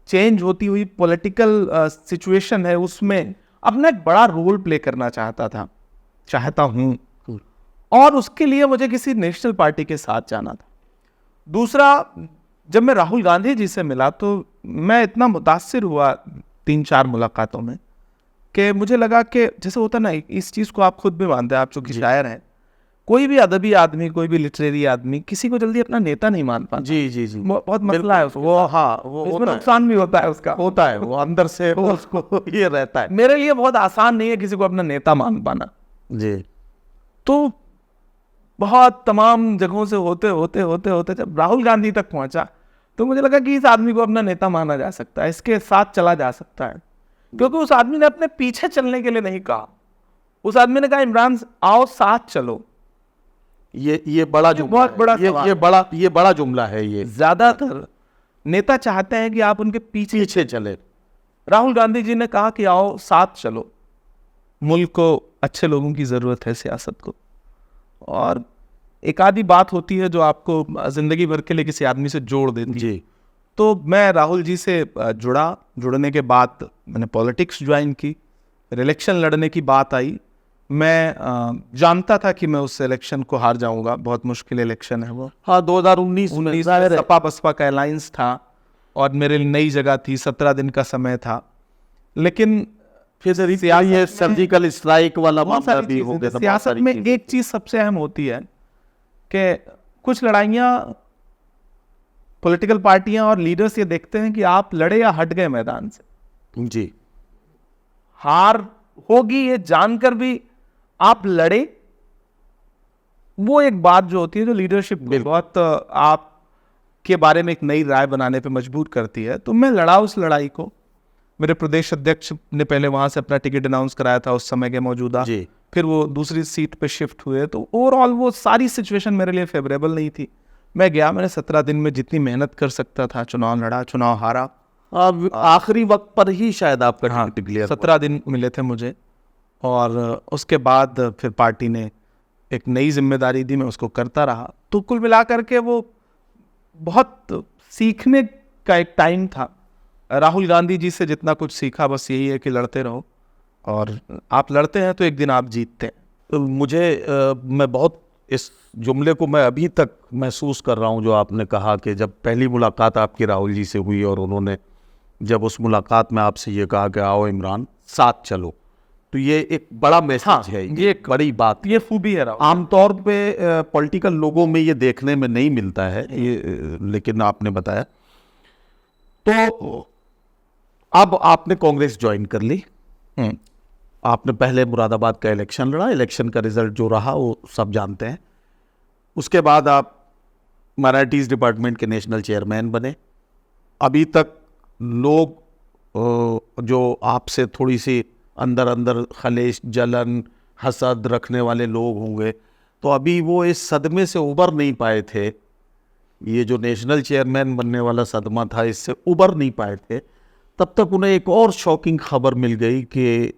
चेंज होती हुई पॉलिटिकल सिचुएशन है उसमें अपना एक बड़ा रोल प्ले करना चाहता हूँ, और उसके लिए मुझे किसी नेशनल पार्टी के साथ जाना था। दूसरा, जब मैं राहुल गांधी जी से मिला तो मैं इतना मुतासिर हुआ 3-4 मुलाकातों में कि मुझे लगा कि जैसे होता ना, इस चीज़ को आप खुद भी मानते हैं, आप चूंकि शायर हैं, कोई भी अदबी आदमी, कोई भी लिटरेरी आदमी किसी को जल्दी अपना नेता नहीं मान पाता। जी जी जी बहुत मसला है उसको। वो, हाँ, वो इसमें होता है। नुकसान भी होता है उसका। होता है, वो अंदर से वो उसको ये रहता है। मेरे लिए बहुत आसान नहीं है किसी को अपना नेता मान पाना। जी तो बहुत तमाम जगहों से होते जब राहुल गांधी तक पहुंचा तो मुझे लगा कि इस आदमी को अपना नेता माना जा सकता है, इसके साथ चला जा सकता है। क्योंकि उस आदमी ने अपने पीछे चलने के लिए नहीं कहा, उस आदमी ने कहा इमरान आओ साथ चलो। ये बड़ा जुमला बहुत है। बड़ा सवाल ये बड़ा जुमला है। ये ज्यादातर नेता चाहते हैं कि आप उनके पीछे चले। राहुल गांधी जी ने कहा कि आओ साथ चलो, मुल्क को अच्छे लोगों की जरूरत है, सियासत को। और एक आधी बात होती है जो आपको जिंदगी भर के लिए किसी आदमी से जोड़ देती है। जी तो मैं राहुल जी से जुड़ने के बाद मैंने पॉलिटिक्स ज्वाइन की, फिर इलेक्शन लड़ने की बात आई। मैं जानता था कि मैं उस इलेक्शन को हार जाऊंगा, बहुत मुश्किल इलेक्शन है वो। हाँ, 2019 में सपा बसपा का अलायंस था और मेरे लिए नई जगह थी, 17 दिन का समय था। लेकिन फिर ये सर्जिकल स्ट्राइक वाला मामला भी हो गया था। सियासत में एक चीज सबसे अहम होती है कि कुछ लड़ाइयाँ पॉलिटिकल पार्टियां और लीडर्स ये देखते हैं कि आप लड़े या हट गए मैदान से। जी हार होगी ये जानकर भी आप लड़े, वो एक बात जो होती है जो लीडरशिप बहुत आप के बारे में एक नई राय बनाने पे मजबूर करती है। तो मैं लड़ा उस लड़ाई को। मेरे प्रदेश अध्यक्ष ने पहले वहां से अपना टिकट अनाउंस कराया था उस समय के मौजूदा, जी फिर वो दूसरी सीट पे शिफ्ट हुए। तो ओवरऑल वो सारी सिचुएशन मेरे लिए फेवरेबल नहीं थी। मैं गया, मैंने 17 दिन में जितनी मेहनत कर सकता था चुनाव लड़ा, चुनाव हारा। अब आखिरी वक्त पर ही शायद आपका टिकट क्लियर 17 दिन मिले थे मुझे, और उसके बाद फिर पार्टी ने एक नई जिम्मेदारी दी, मैं उसको करता रहा। तो कुल मिलाकर के वो बहुत सीखने का एक टाइम था। राहुल गांधी जी से जितना कुछ सीखा बस यही है कि लड़ते रहो, और आप लड़ते हैं तो एक दिन आप जीतते हैं। तो मुझे मैं बहुत इस जुमले को मैं अभी तक महसूस कर रहा हूँ जो आपने कहा कि जब पहली मुलाकात आपकी राहुल जी से हुई और उन्होंने जब उस मुलाकात में आपसे ये कहा कि आओ इमरान साथ चलो, तो ये एक बड़ा मैसेज है। ये एक बड़ी बात, ये खूबी है राहुल। आमतौर पे पॉलिटिकल लोगों में ये देखने में नहीं मिलता है ये, लेकिन आपने बताया। तो अब आपने कांग्रेस ज्वाइन कर ली, आपने पहले मुरादाबाद का इलेक्शन लड़ा, इलेक्शन का रिजल्ट जो रहा वो सब जानते हैं। उसके बाद आप माइनॉरिटीज़ डिपार्टमेंट के नेशनल चेयरमैन बने। अभी तक लोग जो आपसे थोड़ी सी अंदर अंदर खलेश, जलन, हसद रखने वाले लोग होंगे, तो अभी वो इस सदमे से उबर नहीं पाए थे। ये जो नेशनल चेयरमैन बनने वाला सदमा था, इससे उबर नहीं पाए थे। तब तक उन्हें एक और शॉकिंग खबर मिल गई कि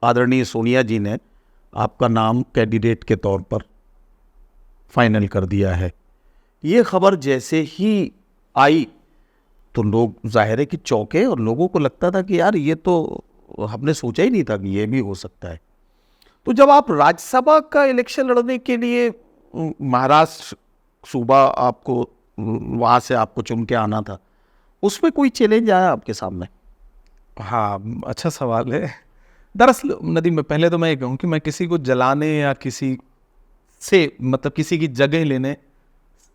आदरणीय सोनिया जी ने आपका नाम कैंडिडेट के तौर पर फाइनल कर दिया है। ये खबर जैसे ही आई तो लोग जाहिर है कि चौंके, और लोगों को लगता था कि यार ये तो हमने सोचा ही नहीं था कि ये भी हो सकता है। तो जब आप राज्यसभा का इलेक्शन लड़ने के लिए महाराष्ट्र सूबा आपको वहाँ से आपको चुन के आना था, उसमें कोई चैलेंज आया आपके सामने? हाँ, अच्छा सवाल है। दरअसल नदीम, में पहले तो मैं ये कहूँ कि मैं किसी को जलाने या किसी से मतलब किसी की जगह लेने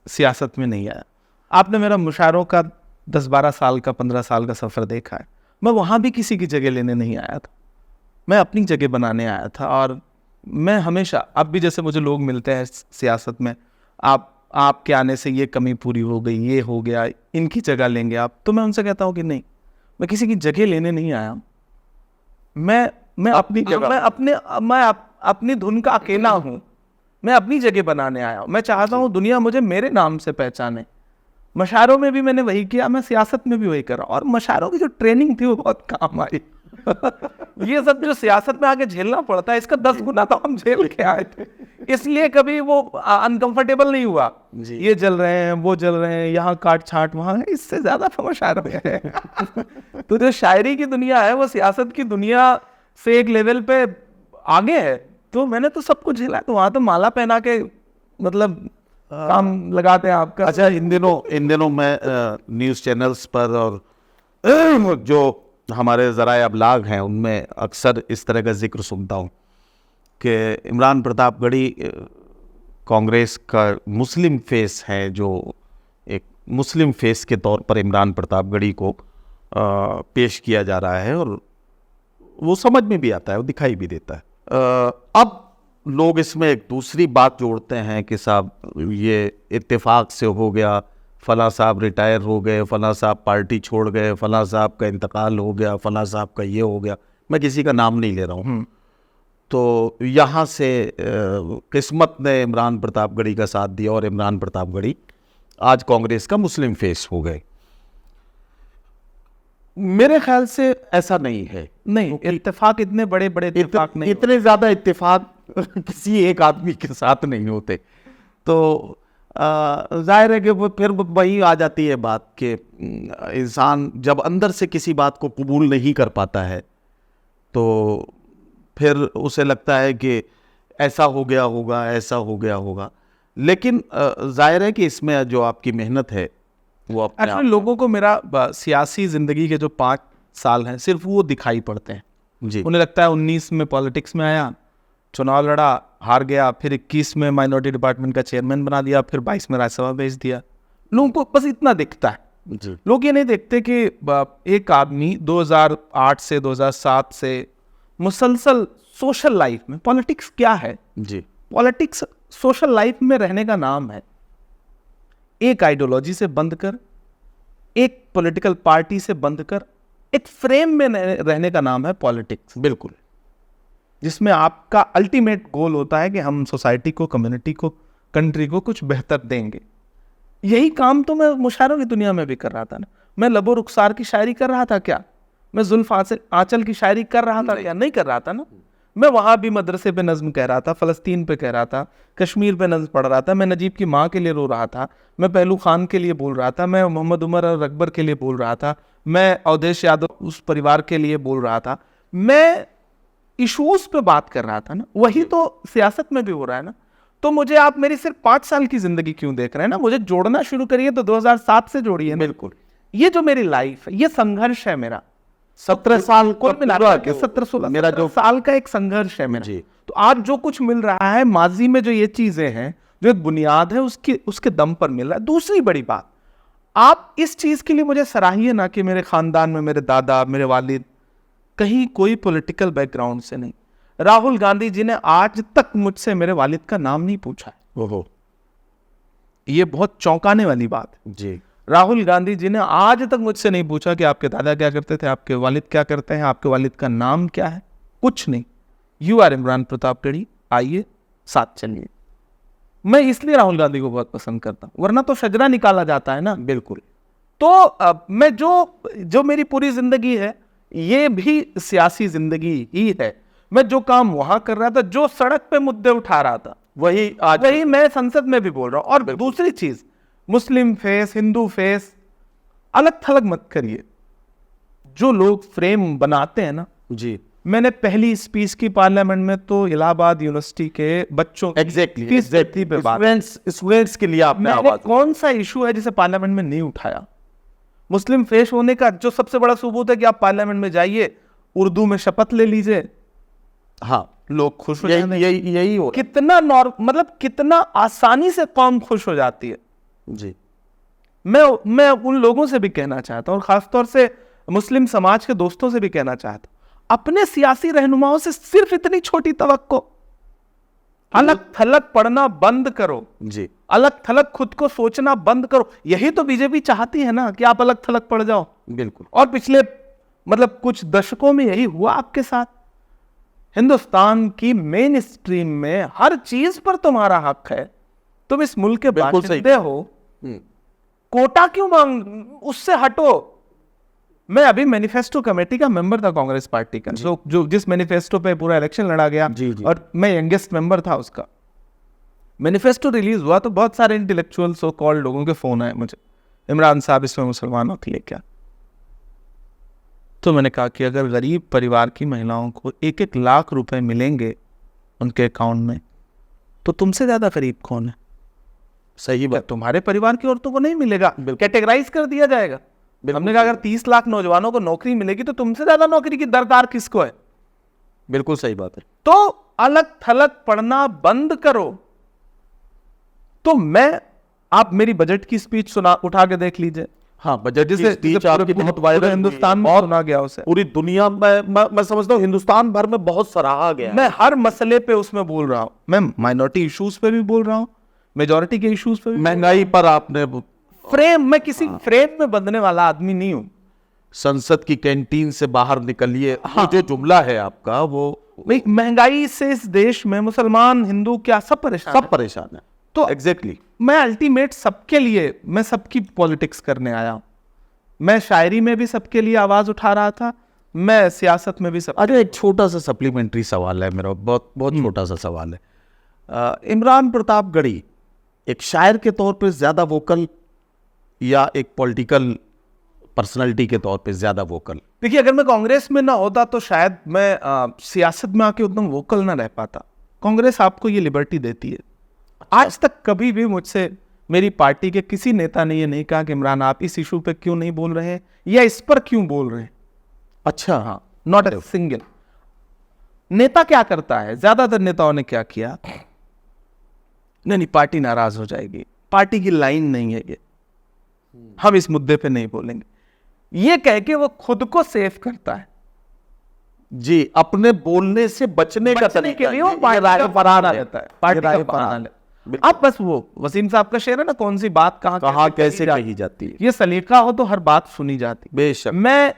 सियासत में नहीं आया। आपने मेरा मुशायरों का 10-12 साल का 15 साल का सफ़र देखा है। मैं वहाँ भी किसी की जगह लेने नहीं आया था, मैं अपनी जगह बनाने आया था। और मैं हमेशा, अब भी जैसे मुझे लोग मिलते हैं सियासत में, आपके आने से ये कमी पूरी हो गई, ये हो गया, इनकी जगह लेंगे आप, तो मैं उनसे कहता हूँ कि नहीं, मैं किसी की जगह लेने नहीं आया। मैं अपनी जगह, मैं अपनी धुन का अकेला हूँ, मैं अपनी जगह बनाने आया हूँ। मैं चाहता हूँ दुनिया मुझे मेरे नाम से पहचाने। मशायरों में भी मैंने वही किया, मैं सियासत में भी वही कर रहा हूँ। और मशायरों की जो ट्रेनिंग थी वो बहुत काम आई। ये सब जो सियासत में आके झेलना पड़ता है, इसका 10 गुना तो हम झेल के आए थे, इसलिए कभी वो अनकंफर्टेबल नहीं हुआ। ये जल रहे हैं, वो जल रहे हैं, यहाँ काट छाट वहाँ, इससे ज्यादा तो शायर है। तो जो शायरी की दुनिया है वो सियासत की दुनिया से एक लेवल पे आगे है। तो मैंने तो सब कुछ झेला, तो वहां तो माला पहना के मतलब काम लगाते हैं आपका। अच्छा, इन दिनों मैं न्यूज़ चैनल्स पर और जो हमारे ज़राए अबलाग हैं उनमें अक्सर इस तरह का जिक्र सुनता हूँ कि इमरान प्रतापगढ़ी कांग्रेस का मुस्लिम फेस है, जो एक मुस्लिम फेस के तौर पर इमरान प्रतापगढ़ी को पेश किया जा रहा है, और वो समझ में भी आता है, वो दिखाई भी देता है। अब लोग इसमें एक दूसरी बात जोड़ते हैं कि साहब ये इत्तेफाक से हो गया, फलां साहब रिटायर हो गए, फलां साहब पार्टी छोड़ गए, फलां साहब का इंतकाल हो गया, फलां साहब का ये हो गया। मैं किसी का नाम नहीं ले रहा हूँ। तो यहाँ से किस्मत ने इमरान प्रतापगढ़ी का साथ दिया और इमरान प्रतापगढ़ी आज कांग्रेस का मुस्लिम फेस हो गए। मेरे ख्याल से ऐसा नहीं है। नहीं, इत्तेफाक इतने बड़े बड़े इत्तेफाक नहीं, इतने ज़्यादा इत्तेफाक किसी एक आदमी के साथ नहीं होते। तो जाहिर है कि वो फिर वही आ जाती है बात कि इंसान जब अंदर से किसी बात को कबूल नहीं कर पाता है तो फिर उसे लगता है कि ऐसा हो गया होगा, ऐसा हो गया होगा। लेकिन जाहिर है कि इसमें जो आपकी मेहनत है वो अपने एक्चुअली लोगों को मेरा सियासी ज़िंदगी के जो 5 साल हैं सिर्फ वो दिखाई पड़ते हैं जी। उन्हें लगता है 19 में पॉलिटिक्स में आया, चुनाव लड़ा, हार गया, फिर 21 में माइनॉरिटी डिपार्टमेंट का चेयरमैन बना दिया, फिर 22 में राज्यसभा भेज दिया। लोगों को बस इतना दिखता है जी। लोग ये नहीं देखते कि एक आदमी 2008 से 2007 से मुसलसल सोशल लाइफ में, पॉलिटिक्स क्या है जी, पॉलिटिक्स सोशल लाइफ में रहने का नाम है। एक आइडियोलॉजी से बंद कर, एक पॉलिटिकल पार्टी से बंद कर, एक फ्रेम में रहने का नाम है पॉलिटिक्स। बिल्कुल, जिसमें आपका अल्टीमेट गोल होता है कि हम सोसाइटी को, कम्युनिटी को, कंट्री को कुछ बेहतर देंगे। यही काम तो मैं मुशायरों की दुनिया में भी कर रहा था ना। मैं लबो रुखसार की शायरी कर रहा था क्या? मैं जुल्फ आंचल की शायरी कर रहा था क्या? नहीं कर रहा था ना। मैं वहाँ भी मदरसे पे नज्म कह रहा था, फ़लस्तीन पे कह रहा था, कश्मीर पे नज्म पढ़ रहा था, मैं नजीब की माँ के लिए रो रहा था, मैं पहलू खान के लिए बोल रहा था, मैं मोहम्मद उमर और अकबर के लिए बोल रहा था, मैं अवधेश यादव उस परिवार के लिए बोल रहा था। मैं इशूज़ पे बात कर रहा था ना। वही तो सियासत में भी हो रहा है ना। तो मुझे आप मेरी सिर्फ 5 साल की ज़िंदगी क्यों देख रहे हैं ना? मुझे जोड़ना शुरू करिए तो 2007 से जोड़िए। बिल्कुल। ये जो मेरी लाइफ है, ये संघर्ष है मेरा। 17 साल कुल मिला के 17-16 मेरा जो साल का एक संघर्ष है मेरा जी। तो आज जो कुछ मिल रहा है, माजी में जो ये चीजें हैं, जो एक बुनियाद है, उसके दम पर मिल रहा है। दूसरी बड़ी बात, आप इस चीज के लिए मुझे सराहिए ना कि मेरे खानदान में मेरे दादा, मेरे वालिद कहीं कोई पॉलिटिकल बैकग्राउंड से नहीं। राहुल गांधी जी ने आज तक मुझसे मेरे वालिद का नाम नहीं पूछा है। ओहो, ये बहुत चौंकाने वाली बात है। जी। राहुल गांधी जी ने आज तक मुझसे नहीं पूछा कि आपके दादा क्या करते थे, आपके वालिद क्या करते हैं, आपके वालिद का नाम क्या है, कुछ नहीं। यू आर इमरान प्रतापगढ़ी, आइए साथ चलिए। मैं इसलिए राहुल गांधी को बहुत पसंद करता हूं, वरना तो शजरा निकाला जाता है ना। बिल्कुल। तो मैं जो मेरी पूरी जिंदगी है, ये भी सियासी जिंदगी ही है। मैं जो काम वहां कर रहा था, जो सड़क पे मुद्दे उठा रहा था, वही आज वही मैं संसद में भी बोल रहा हूं। और दूसरी चीज, मुस्लिम फेस, हिंदू फेस, अलग थलग मत करिए। जो लोग फ्रेम बनाते हैं ना, जी मैंने पहली स्पीच की पार्लियामेंट में तो इलाहाबाद यूनिवर्सिटी के बच्चों की एग्जैक्टली फीस वृद्धि पे बात, स्टूडेंट्स के लिए आपने मैंने आवाज कौन सा इशू है जिसे पार्लियामेंट में नहीं उठाया। मुस्लिम फेस होने का जो सबसे बड़ा सबूत है कि आप पार्लियामेंट में जाइए, उर्दू में शपथ ले लीजिए, हाँ लोग खुश हो यही जाते हैं। यही हो कितना मतलब कितना आसानी से कौम खुश हो जाती है। जी मैं उन लोगों से भी कहना चाहता हूँ, और खासतौर से मुस्लिम समाज के दोस्तों से भी कहना चाहता हूँ, अपने सियासी रहनुमाओं से सिर्फ इतनी छोटी तवक्को, अलग थलग पढ़ना बंद करो, जी अलग थलग खुद को सोचना बंद करो। यही तो बीजेपी चाहती है ना कि आप अलग थलग पढ़ जाओ, बिल्कुल। और पिछले मतलब कुछ दशकों में यही हुआ आपके साथ। हिंदुस्तान की मेन स्ट्रीम में हर चीज पर तुम्हारा हक है, तुम इस मुल्क के बिल्कुल सही। बाशिंदे हो, कोटा क्यों मांग, उससे हटो। मैं अभी मैनिफेस्टो कमेटी का मेंबर था कांग्रेस पार्टी का, जो जिस मैनिफेस्टो पे पूरा इलेक्शन लड़ा गया, जी, जी। और मैं यंगेस्ट मेंबर था उसका। मैनिफेस्टो रिलीज हुआ तो बहुत सारे इंटेलेक्चुअल सो कॉल्ड लोगों के फोन आए मुझे, इमरान साहब इसमें मुसलमानों के लिए क्या। तो मैंने कहा कि अगर गरीब परिवार की महिलाओं को 1-1 लाख रुपए मिलेंगे उनके अकाउंट में, तो तुमसे ज्यादा गरीब कौन है? सही बात। तुम्हारे परिवार की औरतों को नहीं मिलेगा, कैटेगराइज कर दिया जाएगा। हमने कहा अगर 30 लाख नौजवानों को नौकरी मिलेगी तो तुमसे ज्यादा नौकरी की दरकार किसको है? बिल्कुल सही बात है। तो अलग थलग पढ़ना बंद करो। तो आप मेरी बजट की स्पीच उठा के देख लीजिए। हाँ, बजट की जिसे स्पीच आपकी बहुत वायरल हिंदुस्तान में सुना गया उसे, पूरी दुनिया में, मैं समझता हूँ हिंदुस्तान भर में बहुत सराहा गया। मैं हर मसले पे उसमें बोल रहा हूं, मैं माइनॉरिटी इश्यूज पे भी बोल रहा हूं, मेजॉरिटी के इश्यूज पे भी। महंगाई पर आपने मैं किसी फ्रेम में बंधने वाला आदमी नहीं हूं। संसद की कैंटीन से बाहर निकलिए, हाँ, जो जुमला है आपका वो महंगाई से इस देश में मुसलमान, हिंदू, क्या सब परेशान है। तो एग्जैक्टली मैं अल्टीमेट सबके लिए, मैं सबकी पॉलिटिक्स करने आया हूं। मैं शायरी में भी सबके लिए आवाज उठा रहा था, मैं सियासत में भी सब। अरे एक छोटा सा सप्लीमेंट्री सवाल है मेरा, बहुत छोटा सा सवाल है। इमरान प्रतापगढ़ी एक शायर के तौर पे ज्यादा वोकल या एक पॉलिटिकल पर्सनालिटी के तौर पे ज्यादा वोकल? देखिए, अगर मैं कांग्रेस में ना होता तो शायद मैं सियासत में आके उतना वोकल ना रह पाता। कांग्रेस आपको ये लिबर्टी देती है। आज तक कभी भी मुझसे मेरी पार्टी के किसी नेता ने ये नहीं कहा कि इमरान आप इस इशू पे क्यों नहीं बोल रहे हैं या इस पर क्यों बोल रहे हैं। अच्छा, हाँ, नॉट ए सिंगल। नेता क्या करता है, ज्यादातर नेताओं ने क्या किया, नहीं पार्टी नाराज हो जाएगी, पार्टी की लाइन नहीं है ये, हम इस मुद्दे पे नहीं बोलेंगे, ये कह के वो खुद को सेफ करता है। जी, अपने बोलने से बचने का तरीका के लिए वो पार्टी का फराना लेता है, पार्टी का फराना लेता है। अब बस वो वसीम साहब का शेर है ना, कौन सी बात कहाँ कैसे कही जाती है, ये सलीका हो तो हर बात सुनी जाती। बेशक। मैं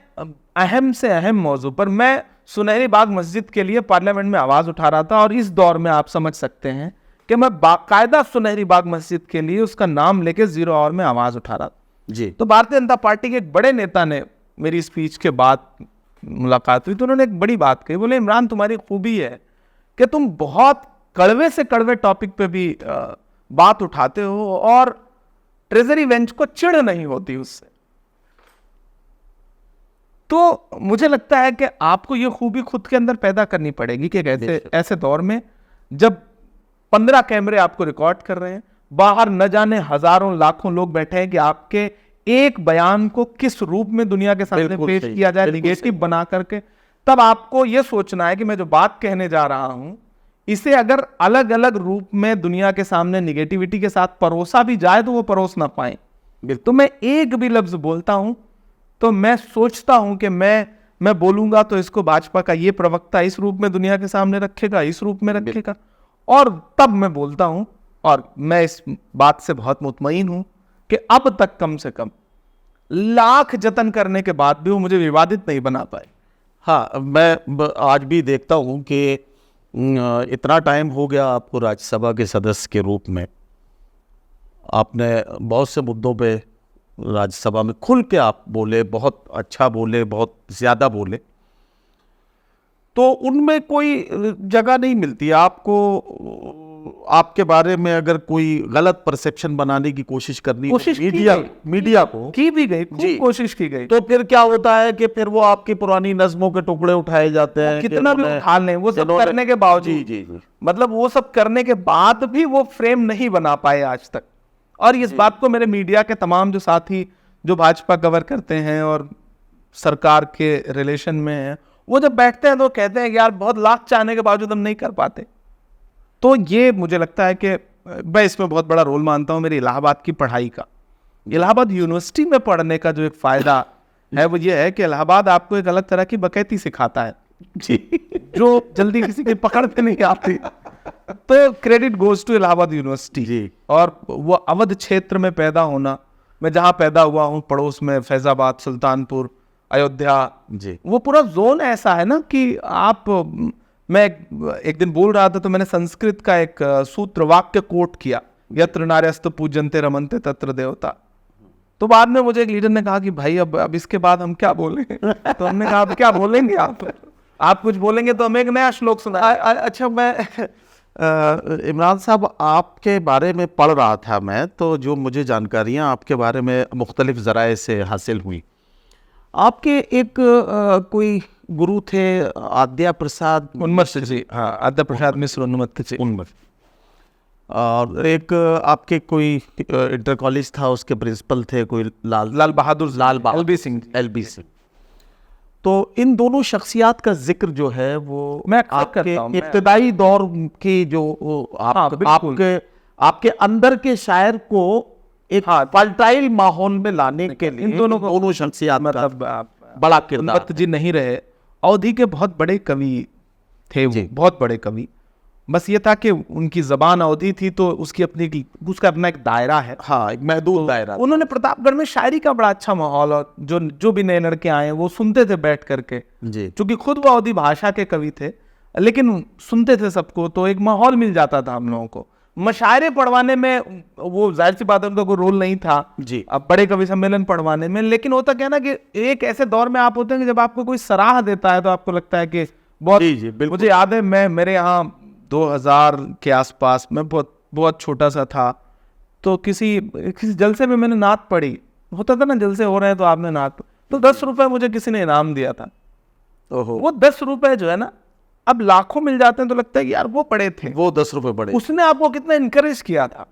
अहम से अहम मौजू पर मैं सुनहरी बाग मस्जिद के लिए पार्लियामेंट में आवाज उठा रहा था, और इस दौर में आप समझ सकते हैं कि मैं बाकायदा सुनहरी बाग मस्जिद के लिए उसका नाम लेके 0 आवर में आवाज उठा रहा था। जी, तो भारतीय जनता पार्टी के एक बड़े नेता ने मेरी स्पीच के बाद मुलाकात हुई तो उन्होंने एक बड़ी बात कही। बोले, इमरान तुम्हारी खूबी है कि तुम बहुत कड़वे से कड़वे टॉपिक पे भी बात उठाते हो और ट्रेजरी बेंच को चिढ़ नहीं होती उससे। तो मुझे लगता है कि आपको ये खूबी खुद के अंदर पैदा करनी पड़ेगी कि ऐसे दौर में जब 15 कैमरे आपको रिकॉर्ड कर रहे हैं, बाहर न जाने हजारों लाखों लोग बैठे हैं कि आपके एक बयान को किस रूप में दुनिया के सामने पेश किया जाए, निगेटिव बना करके, तब आपको यह सोचना है कि मैं जो बात कहने जा रहा हूं इसे अगर अलग अलग रूप में दुनिया के सामने निगेटिविटी के साथ परोसा भी जाए तो वो परोस ना पाए। तो मैं एक भी लफ्ज बोलता हूं तो मैं सोचता हूं कि मैं बोलूंगा तो इसको भाजपा का ये प्रवक्ता इस रूप में दुनिया के सामने रखेगा, इस रूप में रखेगा, और तब मैं बोलता हूं। और मैं इस बात से बहुत मुतमईन हूं कि अब तक कम से कम लाख जतन करने के बाद भी वो मुझे विवादित नहीं बना पाए। हाँ, मैं आज भी देखता हूं कि इतना टाइम हो गया आपको राज्यसभा के सदस्य के रूप में, आपने बहुत से मुद्दों पे राज्यसभा में खुल के आप बोले, बहुत अच्छा बोले, बहुत ज़्यादा बोले, तो उनमें कोई जगह नहीं मिलती आपको। आपके बारे में अगर कोई गलत परसेप्शन बनाने की कोशिश करनी हो कोशिश की मीडिया को, की भी गई, खूब कोशिश की गई, तो फिर क्या होता है कि फिर वो आपकी पुरानी नज़्मों के टुकड़े उठाए जाते हैं, कितना भी उठा लें, वो सब करने के बावजूद, जी, मतलब वो सब करने के बाद भी वो फ्रेम नहीं बना पाए आज तक। और इस बात को मेरे मीडिया के तमाम जो साथी जो भाजपा कवर करते हैं और सरकार के रिलेशन में हैं, वो जब बैठते हैं तो कहते हैं कि यार बहुत लाख चाहने के बावजूद हम नहीं कर पाते। तो ये मुझे लगता है कि मैं इसमें बहुत बड़ा रोल मानता हूँ मेरी इलाहाबाद की पढ़ाई का। इलाहाबाद यूनिवर्सिटी में पढ़ने का जो एक फायदा है वो ये है कि इलाहाबाद आपको एक अलग तरह की बकैती सिखाता है जी, जो जल्दी किसी की पकड़ में नहीं आती। तो credit goes to Allahabad university ji. और वो अवध क्षेत्र में पैदा होना, मैं जहाँ पैदा हुआ हूँ पड़ोस में फैजाबाद, सुल्तानपुर, अयोध्या जी, वो पूरा जोन ऐसा है ना कि आप, मैं एक दिन बोल रहा था तो मैंने संस्कृत का एक सूत्र वाक्य कोट किया, यत्र नार्यस्तु पूज्यन्ते रमन्ते तत्र देवता। तो बाद में मुझे एक लीडर ने कहा कि भाई अब इसके बाद हम क्या बोलेंगे? तो हमने कहा अब क्या बोलेंगे आप कुछ बोलेंगे तो हमें एक नया श्लोक सुना। अच्छा, मैं इमरान साहब आपके बारे में पढ़ रहा था मैं, तो जो मुझे जानकारियाँ आपके बारे में मुख्तलिफ ज़राए से हासिल हुई, आपके एक कोई गुरु थे आद्या प्रसाद उन्मत्त जी, हाँ, आद्या प्रसाद मिश्र उन्मत्त जी, उन्मत्त, और एक आपके कोई इंटर कॉलेज था उसके प्रिंसिपल थे कोई लाल बहादुर LB सिंह जी। LB सिंह। तो इन दोनों शख्सियात का जिक्र जो है वो मैं अक्सर आपके करता हूं, इब्तदाई दौर की जो आपके अंदर के शायर को एक फर्टाइल माहौल में लाने के लिए इन दोनों शख्सियात मतलब बड़ा किरदार उन्मत्त जी नहीं रहे, अवधि के बहुत बड़े कवि थे वो, बहुत बड़े कवि। बस ये था कि उनकी जबान अवधि थी तो उसका अपना एक दायरा है, हाँ, एक महदूद दायरा। उन्होंने प्रतापगढ़ में शायरी का बड़ा अच्छा माहौल, और जो भी नए लड़के आए वो सुनते थे बैठ करके जी, क्योंकि खुद वो अवधि भाषा के कवि थे, लेकिन सुनते थे सबको, तो एक माहौल मिल जाता था हम लोगों को। मशायरे पढ़वाने में वो जाहिर सी बात है उनका कोई रोल नहीं था जी, अब बड़े कवि सम्मेलन पढ़वाने में, लेकिन होता क्या ना कि एक ऐसे दौर में आप होते हैं कि जब आपको कोई सराह देता है तो आपको लगता है कि बहुत। जी, बिल्कुल। मुझे याद है मेरे यहाँ 2000 के आसपास मैं बहुत छोटा सा था, तो किसी जलसे में मैंने नात पढ़ी, होता था ना जलसे हो रहे हैं तो आपने नात, तो 10 रुपए मुझे किसी ने इनाम दिया था। ओहो, वो 10 रुपए जो है ना अब लाखों मिल जाते हैं, तो लगता है कि यार वो बड़े थे, वो 10 रुपए बड़े, उसने आपको कितना इनकरेज किया था,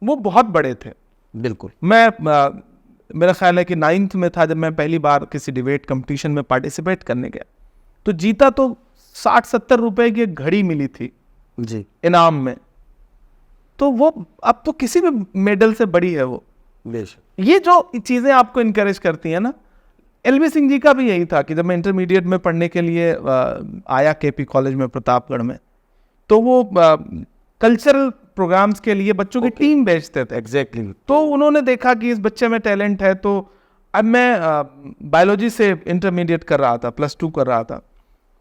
वो बहुत बड़े थे। बिल्कुल। मेरा ख्याल है कि 9th में था जब मैं पहली बार किसी डिबेट कंपटीशन में पार्टिसिपेट करने गया, तो जीता तो 60-70 रुपए की एक घड़ी मिली थी जी, इनाम में, तो वो अब तो किसी भी मेडल से बड़ी है वो। बेशक। ये जो चीजें आपको इनकरेज करती है ना, LB सिंह जी का भी यही था कि जब मैं इंटरमीडिएट में पढ़ने के लिए आया KP कॉलेज में प्रतापगढ़ में, तो वो कल्चरल प्रोग्राम्स के लिए बच्चों की टीम भेजते थे। एग्जैक्टली। तो उन्होंने देखा कि इस बच्चे में टैलेंट है, तो अब मैं बायोलॉजी से इंटरमीडिएट कर रहा था, +2 कर रहा था,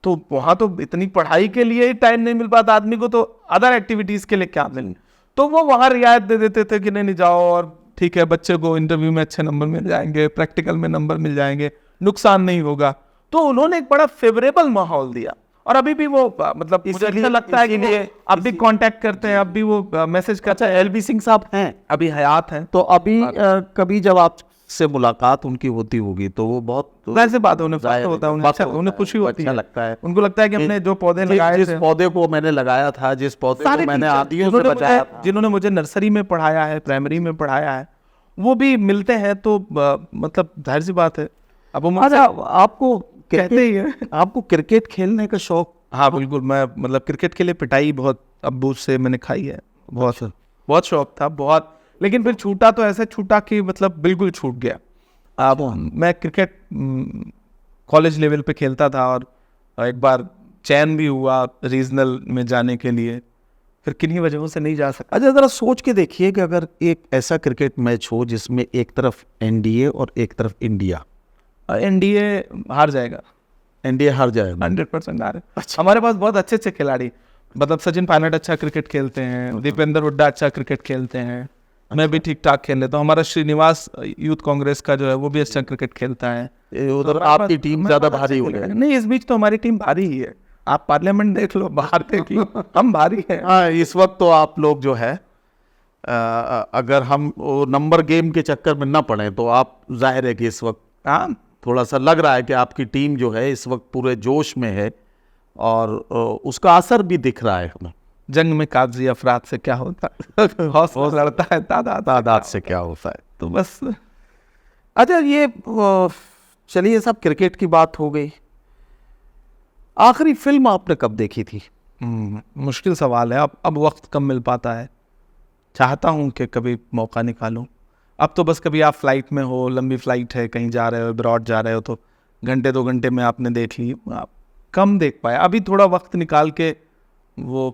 तो वहाँ तो इतनी पढ़ाई के लिए ही टाइम नहीं मिल पाता आदमी को, तो अदर एक्टिविटीज़ के लिए क्या मिल, तो वो वहाँ रियायत दे देते थे कि नहीं जाओ, और ठीक है बच्चे को इंटरव्यू में अच्छे नंबर मिल जाएंगे, प्रैक्टिकल में नंबर मिल जाएंगे, नुकसान नहीं होगा। तो उन्होंने एक बड़ा फेवरेबल माहौल दिया, और अभी भी वो मतलब मुझे अच्छा लगता है कि वो अब भी कांटेक्ट करते हैं, अब भी वो मैसेज करते हैं। LB सिंह साहब हैं, अभी हयात हैं, तो अभी कभी जब आपसे मुलाकात उनकी होती होगी तो वो बहुत वैसे बात है, उन्हें फायदा होता है, उन्हें खुशी होती है, अच्छा लगता है, उनको लगता है कि हमने जो पौधे लगाए जिस थे, पौधे को मैंने लगाया था, जिस पौधे को मैंने आदियों से बचाया था, जिन्होंने मुझे नर्सरी में पढ़ाया है, प्राइमरी में पढ़ाया है, वो भी मिलते हैं, तो मतलब जाहिर सी बात है अब वो आपको कहते ही है। आपको क्रिकेट खेलने का शौक? हाँ बिल्कुल, मैं मतलब क्रिकेट के लिए पिटाई बहुत अब्बू से मैंने खाई है, बहुत शौक था बहुत, लेकिन फिर छूटा तो ऐसे छूटा कि मतलब बिल्कुल छूट गया। अब मैं क्रिकेट कॉलेज लेवल पे खेलता था, और एक बार चयन भी हुआ रीजनल में जाने के लिए, फिर किन्हीं वजहों से नहीं जा सकता। अच्छा, जरा सोच के देखिए कि अगर एक ऐसा क्रिकेट मैच हो जिसमें एक तरफ NDA और एक तरफ इंडिया, NDA हार जाएगा, NDA हार जाएगा, 100% हार। अच्छा, हमारे पास बहुत अच्छे अच्छे खिलाड़ी, मतलब सचिन पायलट अच्छा क्रिकेट खेलते हैं, दीपेंद्र हुड्डा अच्छा क्रिकेट खेलते हैं, मैं भी ठीक ठाक खेल लेता हूँ, हमारा श्रीनिवास यूथ कांग्रेस का जो है वो भी अच्छा क्रिकेट खेलता है। उधर आपकी टीम ज्यादा भारी हो गई? नहीं, इस बीच तो हमारी टीम भारी ही है, आप पार्लियामेंट देख लो, बाहर देख लो, हम भारी हैं। हाँ, इस वक्त तो आप लोग जो है अगर हम वो नंबर गेम के चक्कर में ना पड़े तो आप जाहिर है कि इस वक्त हाँ, थोड़ा सा लग रहा है कि आपकी टीम जो है इस वक्त पूरे जोश में है और उसका असर भी दिख रहा है हमें। जंग में कागजी अफराद से क्या होता है, हौसला लड़ता है तादाद से क्या होता है। तो बस अच्छा, ये चलिए सब क्रिकेट की बात हो गई। आखिरी फिल्म आपने कब देखी थी? मुश्किल सवाल है। अब वक्त कम मिल पाता है। चाहता हूँ कि कभी मौका निकालूं। अब तो बस कभी आप फ्लाइट में हो, लंबी फ्लाइट है, कहीं जा रहे हो, अब्रॉड जा रहे हो, तो घंटे 2 घंटे में आपने देख ली। आप कम देख पाए। अभी थोड़ा वक्त निकाल के वो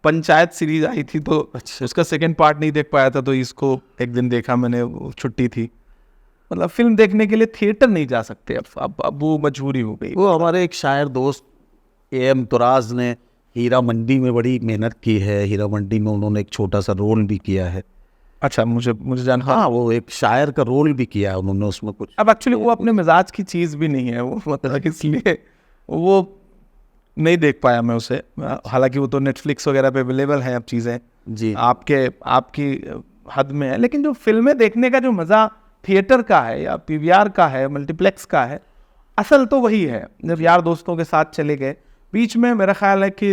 पंचायत सीरीज आई थी तो उसका सेकंड पार्ट नहीं देख पाया था, तो इसको एक दिन देखा मैंने, वो छुट्टी थी। मतलब फिल्म देखने के लिए थिएटर नहीं जा सकते अब वो मजबूरी हो गई। वो हमारे एक शायर दोस्त AM तुराज ने हीरा मंडी में बड़ी मेहनत की है। हीरा मंडी में उन्होंने एक छोटा सा रोल भी किया है। अच्छा, मुझे जान। हाँ, वो एक शायर का रोल भी किया है उन्होंने उसमें कुछ। अब एक्चुअली वो अपने मिजाज की चीज़ भी नहीं है वो, मतलब इसलिए वो नहीं देख पाया मैं उसे। हालांकि वो तो नेटफ्लिक्स वगैरह पे अवेलेबल है अब चीज़ें, जी, आपकी हद में है। लेकिन जो फिल्में देखने का जो मज़ा थिएटर का है या PVR का है, मल्टीप्लेक्स का है, असल तो वही है। जब यार दोस्तों के साथ चले गए, बीच में मेरा ख्याल है कि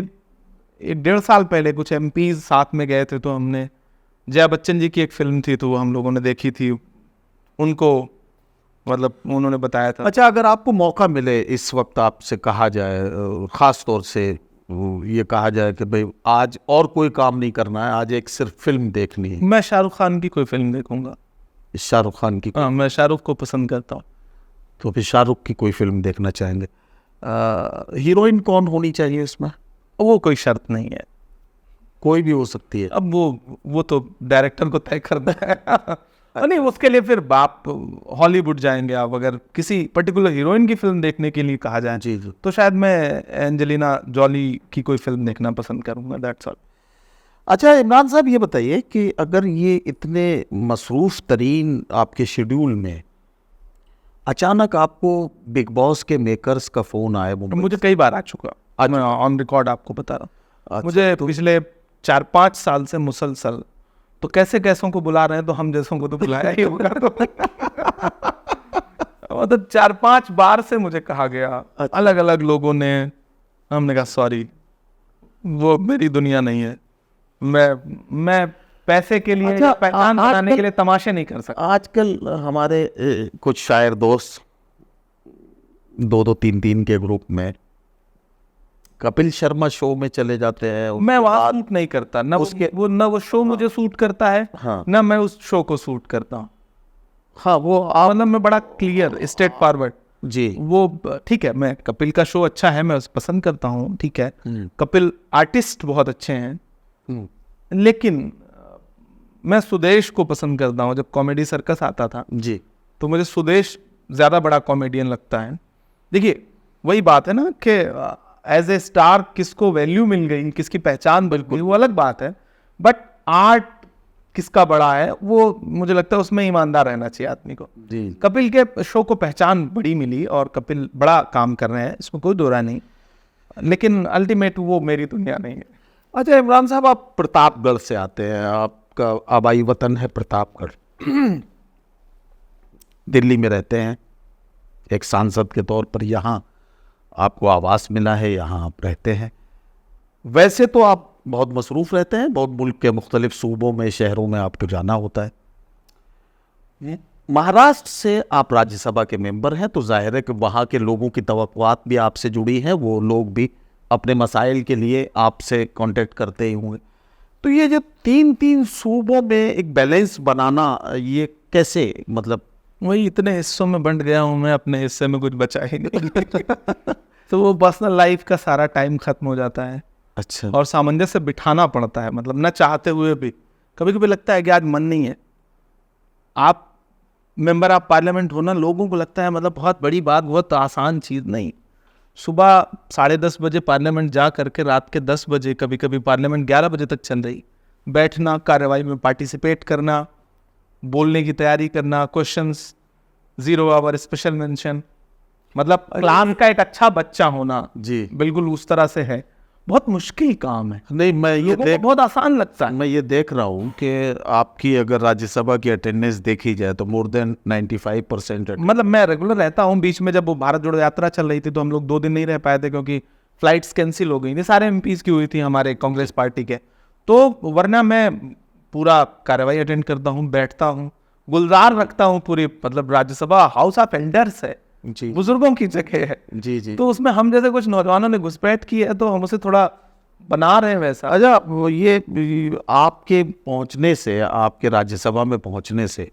1.5 साल पहले कुछ MPs साथ में गए थे, तो हमने जया बच्चन जी की एक फिल्म थी तो वो हम लोगों ने देखी थी। उनको मतलब उन्होंने बताया था। अच्छा, अगर आपको मौका मिले इस वक्त आपसे कहा जाए, ख़ास तौर से ये कहा जाए कि भाई आज और कोई काम नहीं करना है, आज एक सिर्फ फिल्म देखनी है, मैं शाहरुख खान की कोई फिल्म देखूंगा। शाहरुख खान की, हाँ, मैं शाहरुख को पसंद करता हूँ। तो फिर शाहरुख की कोई फिल्म देखना चाहेंगे। हीरोइन कौन होनी चाहिए इसमें? वो कोई शर्त नहीं है, कोई भी हो सकती है। अब वो तो डायरेक्टर को तय करना है। नहीं, उसके लिए फिर बाप हॉलीवुड जाएंगे। आप अगर किसी पर्टिकुलर हीरोइन की फिल्म देखने के लिए कहा जाए, जी जी, तो शायद मैं एंजेलिना जॉली की कोई फिल्म देखना पसंद करूंगा। That's all. अच्छा इमरान साहब, ये बताइए कि अगर ये इतने मसरूफ़ तरीन आपके शेड्यूल में अचानक आपको बिग बॉस के मेकर्स का फ़ोन आए, मुझे कई बार आ चुका, मैं ऑन रिकॉर्ड आपको बता रहा हूँ। मुझे पिछले 4-5 साल से मुसलसल, तो कैसे कैसों को बुला रहे हैं, तो हम जैसों को तो बुलाया ही होगा। तो मतलब 4-5 बार से मुझे कहा गया, अलग अलग लोगों ने। हमने कहा सॉरी, वो मेरी दुनिया नहीं है। मैं पैसे के लिए, अच्छा, पहचान बनाने के लिए तमाशे नहीं कर सकता। आजकल हमारे कुछ शायर दोस्त 2-2, 3-3 के ग्रुप में कपिल शर्मा शो में चले जाते हैं। मैं वहाँ सूट नहीं करता ना, वो शो मुझे सूट करता है, हाँ, ना मैं उस शो को सूट करता हूँ। हाँ, वो मतलब मैं बड़ा क्लियर, स्ट्रेट फॉरवर्ड। जी, वो ठीक है, मैं कपिल का शो अच्छा है, मैं उसे पसंद करता हूँ, ठीक है। कपिल आर्टिस्ट बहुत अच्छे हैं, लेकिन मैं सुदेश को पसंद करता हूँ। जब कॉमेडी सर्कस आता था जी, तो मुझे सुदेश ज़्यादा बड़ा कॉमेडियन लगता है। देखिए, वही बात है ना कि एज ए स्टार किसको वैल्यू मिल गई, किसकी पहचान बन गई, वो अलग बात है। बट आर्ट किसका बड़ा है, वो मुझे लगता है उसमें ईमानदार रहना चाहिए आदमी को। जी। कपिल के शो को पहचान बड़ी मिली और कपिल बड़ा काम कर रहे हैं, इसमें कोई दो राय नहीं, लेकिन अल्टीमेट वो मेरी दुनिया नहीं है। अच्छा इमरान साहब, आप प्रतापगढ़ से आते हैं, आपका आबाई वतन है प्रतापगढ़, दिल्ली में रहते हैं, एक सांसद के तौर पर यहाँ आपको आवास मिला है, यहाँ आप रहते हैं। वैसे तो आप बहुत मसरूफ़ रहते हैं, बहुत मुल्क के मुख्तलिफ सूबों में, शहरों में आपको जाना होता है। महाराष्ट्र से आप राज्यसभा के मेंबर हैं, तो जाहिर है कि वहाँ के लोगों की तवक्कुआत भी आपसे जुड़ी हैं, वो लोग भी अपने मसाइल के लिए आपसे कांटेक्ट करते ही होंगे। तो ये जो 3-3 सूबों में एक बैलेंस बनाना, ये कैसे, मतलब वही इतने हिस्सों में बंट गया हूँ मैं, अपने हिस्से में कुछ बचा ही नहीं। तो वो पर्सनल लाइफ का सारा टाइम खत्म हो जाता है। अच्छा, और सामंजस्य बिठाना पड़ता है, मतलब न चाहते हुए भी। कभी कभी लगता है कि आज मन नहीं है। आप मेंबर ऑफ पार्लियामेंट होना लोगों को लगता है मतलब बहुत बड़ी बात, बहुत आसान चीज़ नहीं। सुबह 10:30 बजे पार्लियामेंट जा करके रात के 10 बजे, कभी कभी पार्लियामेंट 11 बजे तक चल रही, बैठना, कार्रवाई में पार्टिसिपेट करना, बोलने की तैयारी करना, क्वेश्चंस, 0 आवर, स्पेशल मेंशन, मतलब क्लास का एक अच्छा बच्चा होना जी। बिल्कुल उस तरह से है, बहुत मुश्किल काम है। नहीं, मैं ये लोगों को बहुत आसान लगता है। मैं ये देख रहा हूँ कि आपकी अगर राज्यसभा की अटेंडेंस देखी जाए तो मोर देन 95%। मतलब मैं रेगुलर रहता हूँ, बीच में जब वो भारत जोड़ो यात्रा चल रही थी तो हम लोग 2 दिन नहीं रह पाए थे क्योंकि फ्लाइट्स कैंसिल हो गई थी, सारे एमपीज की हुई थी हमारे कांग्रेस पार्टी के। तो वरना मैं पूरा कार्रवाई अटेंड करता हूँ, बैठता हूँ, गुलजार रखता हूँ पूरी। मतलब राज्यसभा हाउस ऑफ एल्डर्स है, जी बुजुर्गों की जगह है। जी जी। तो उसमें हम जैसे कुछ नौजवानों ने घुसपैठ की है तो हम उसे थोड़ा बना रहे हैं वैसा। अच्छा, वो ये आपके पहुंचने से, आपके राज्यसभा में पहुंचने से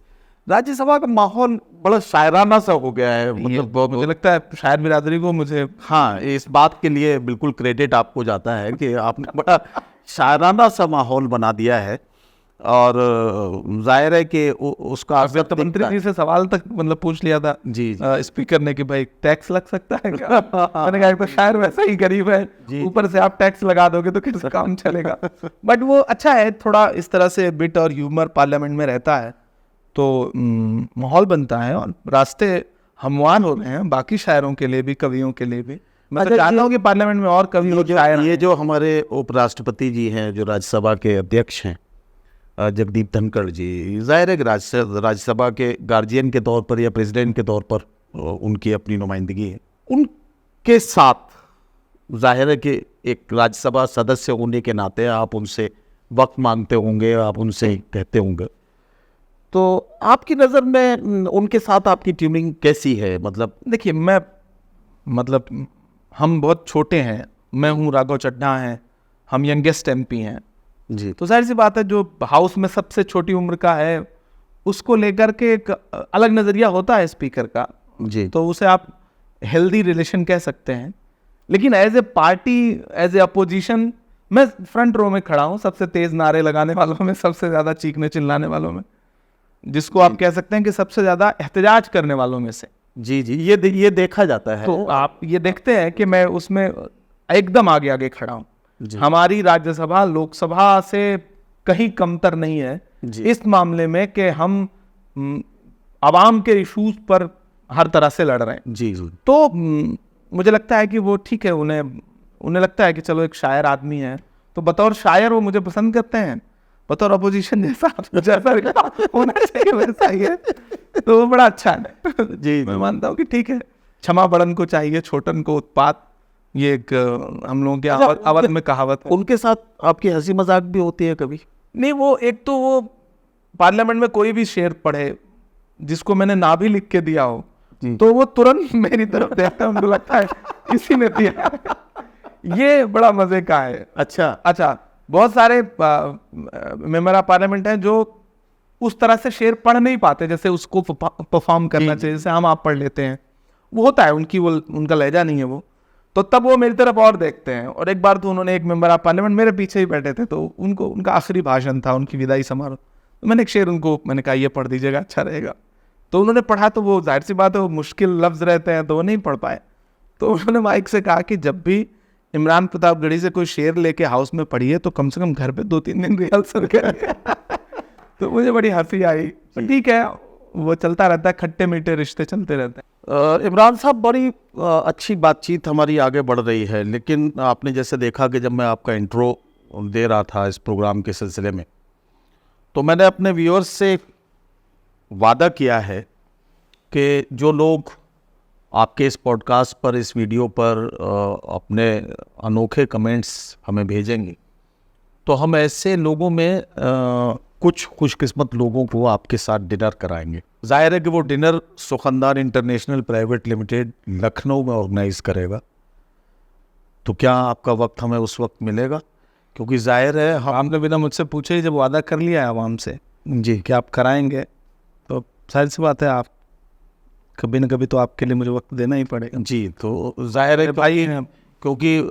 राज्यसभा का माहौल बड़ा शायराना सा हो गया है। मतलब मुझे लगता है शायद बिरादरी को मुझे हाँ, इस बात के लिए बिल्कुल क्रेडिट आपको जाता है कि आपने बड़ा शायराना सा माहौल बना दिया है। और जाहिर है कि उसका असर वित्त मंत्री दिखता है। जी से सवाल तक मतलब पूछ लिया था जी स्पीकर ने कि भाई टैक्स लग सकता है क्या? मैंने कहा तो शायर वैसा ही गरीब है, ऊपर से आप टैक्स लगा दोगे तो कैसे काम चलेगा। बट वो अच्छा है, थोड़ा इस तरह से बिट और ह्यूमर पार्लियामेंट में रहता है तो माहौल बनता है और रास्ते हमवार हो रहे हैं बाकी शायरों के लिए भी, कवियों के लिए भी। मैं तो चाहता हूँ कि पार्लियामेंट में और कवि और शायर ये जो हमारे उपराष्ट्रपति जी हैं, जो राज्यसभा के अध्यक्ष हैं, जगदीप धनखड़ जी, जाहिर है कि राज्यसभा के गार्जियन के तौर पर या प्रेसिडेंट के तौर पर उनकी अपनी नुमाइंदगी है। उनके साथ जाहिर है कि एक राज्यसभा सदस्य होने के नाते आप उनसे वक्त मांगते होंगे, आप उनसे कहते होंगे। तो आपकी नज़र में उनके साथ आपकी ट्यूनिंग कैसी है? मतलब देखिए, मतलब हम बहुत छोटे हैं, मैं हूँ, राघव चड्ढा हैं, हम यंगेस्ट एमपी हैं। जी तो जाहिर सी बात है जो हाउस में सबसे छोटी उम्र का है उसको लेकर के एक अलग नज़रिया होता है स्पीकर का। जी। तो उसे आप हेल्दी रिलेशन कह सकते हैं। लेकिन as a party, as a opposition, मैं फ्रंट रो में खड़ा हूँ, सबसे तेज नारे लगाने वालों में, सबसे ज़्यादा चीखने चिल्लाने वालों में, जिसको आप कह सकते हैं कि सबसे ज़्यादा एहतजाज करने वालों में से। जी जी, ये देखा जाता है। तो आप ये देखते हैं कि मैं उसमें एकदम आगे आगे खड़ा हूँ। हमारी राज्यसभा लोकसभा से कहीं कमतर नहीं है इस मामले में कि हम आवाम के इशूज पर हर तरह से लड़ रहे हैं। जी जी। तो मुझे लगता है कि वो ठीक है, उन्हें लगता है कि चलो एक शायर आदमी है तो बतौर शायर वो मुझे पसंद करते हैं, बतौर अपोजिशन जैसा होना चाहिए वैसा ही है। तो वो बड़ा अच्छा है। जी मैं मानता हूँ कि ठीक है, क्षमा बड़न को चाहिए छोटन को उत्पात, ये एक हम लोगों के अवध में कहावत है। उनके साथ आपकी हंसी मजाक भी होती है कभी? नहीं, वो एक तो वो पार्लियामेंट में कोई भी शेर पढ़े जिसको मैंने ना भी लिख के दिया हो तो वो तुरंत मेरी तरफ देखता है, उनको लगता है किसी ने दिया। ये बड़ा मजे का है। अच्छा, बहुत सारे मेंबर ऑफ पार्लियामेंट हैं जो उस तरह से शेर पढ़ नहीं पाते जैसे उसको परफॉर्म करना चाहिए, जैसे हम आप पढ़ लेते हैं। वो होता है, उनका लहजा नहीं है वो, तो तब वो मेरी तरफ और देखते हैं। और एक बार तो उन्होंने, एक मेंबर ऑफ पार्लियामेंट मेरे पीछे ही बैठे थे, तो उनका आखिरी भाषण था, उनकी विदाई समारोह, तो मैंने एक शेर उनको मैंने कहा ये पढ़ दीजिएगा, अच्छा रहेगा। तो उन्होंने पढ़ा, तो वो जाहिर सी बात है वो मुश्किल लफ्ज़ रहते हैं तो वो नहीं पढ़ पाए। तो उन्होंने माइक से कहा कि जब भी इमरान प्रतापगढ़ी से कोई शेर लेके हाउस में पढ़िए तो कम से कम घर पे 2-3 दिन रिहर्सल करिए। तो मुझे बड़ी हंसी आई। तो ठीक है, वो चलता रहता है, खट्टे मीठे रिश्ते चलते रहते हैं। इमरान साहब, बड़ी अच्छी बातचीत हमारी आगे बढ़ रही है, लेकिन आपने जैसे देखा कि जब मैं आपका इंट्रो दे रहा था इस प्रोग्राम के सिलसिले में, तो मैंने अपने व्यूअर्स से वादा किया है कि जो लोग आपके इस पॉडकास्ट पर, इस वीडियो पर अपने अनोखे कमेंट्स हमें भेजेंगे, तो हम ऐसे लोगों में कुछ खुशकिस्मत लोगों को आपके साथ डिनर कराएंगे। जाहिर है कि वो dinner Sukhandar international private limited Lucknow में ऑर्गेनाइज करेगा। तो क्या आपका वक्त हमें उस वक्त मिलेगा? क्योंकि जाहिर है आपने बिना मुझसे पूछे ही जब वादा कर लिया है आवाम से जी कि आप कराएंगे, तो जाहिर सी बात है आप कभी न कभी तो आपके लिए मुझे वक्त देना ही पड़ेगा। जी। तो जाहिर है भाई, क्योंकि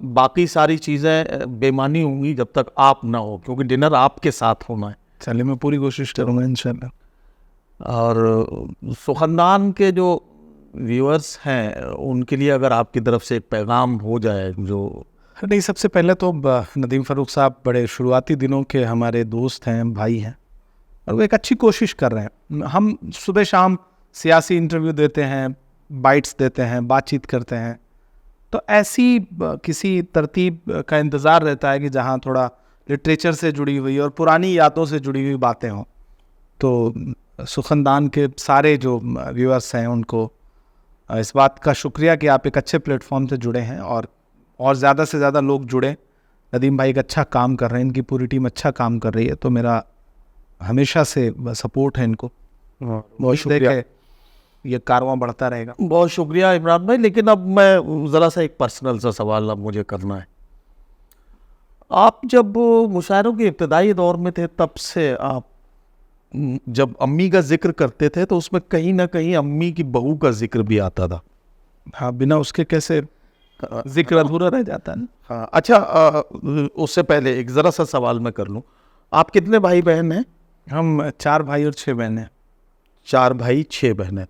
बाकी सारी चीज़ें बेमानी होंगी जब तक आप ना हो, क्योंकि डिनर आपके साथ होना है। चलिए, मैं पूरी कोशिश करूँगा इंशाल्लाह। और सुखनदान के जो व्यूअर्स हैं उनके लिए अगर आपकी तरफ से एक पैगाम हो जाए जो... नहीं, सबसे पहले तो नदीम फ़ारूक साहब बड़े शुरुआती दिनों के हमारे दोस्त हैं, भाई हैं, और वो एक अच्छी कोशिश कर रहे हैं। हम सुबह शाम सियासी इंटरव्यू देते हैं, बाइट्स देते हैं, बातचीत करते हैं, तो ऐसी किसी तरतीब का इंतज़ार रहता है कि जहाँ थोड़ा लिटरेचर से जुड़ी हुई और पुरानी यादों से जुड़ी हुई बातें हों। तो सुखनदान के सारे जो व्यूअर्स हैं उनको इस बात का शुक्रिया कि आप एक अच्छे प्लेटफॉर्म से जुड़े हैं और ज़्यादा से ज़्यादा लोग जुड़े। नदीम भाई एक अच्छा काम कर रहे हैं, इनकी पूरी टीम अच्छा काम कर रही है, तो मेरा हमेशा से सपोर्ट है इनको। बहुत शुक्रिया, ये कारवां बढ़ता रहेगा। बहुत शुक्रिया इमरान भाई। लेकिन अब मैं ज़रा सा एक पर्सनल सा सवाल अब मुझे करना है। आप जब मुशायरों के इब्तदाई दौर में थे, तब से आप जब अम्मी का जिक्र करते थे तो उसमें कहीं ना कहीं अम्मी की बहू का जिक्र भी आता था। हाँ, बिना उसके कैसे जिक्र अधूरा रह जाता है ना। हाँ, अच्छा, उससे पहले एक ज़रा सा सवाल मैं कर लूँ, आप कितने भाई बहन हैं? हम 4 भाई और 6 बहनें हैं। 4 भाई 6 बहनें।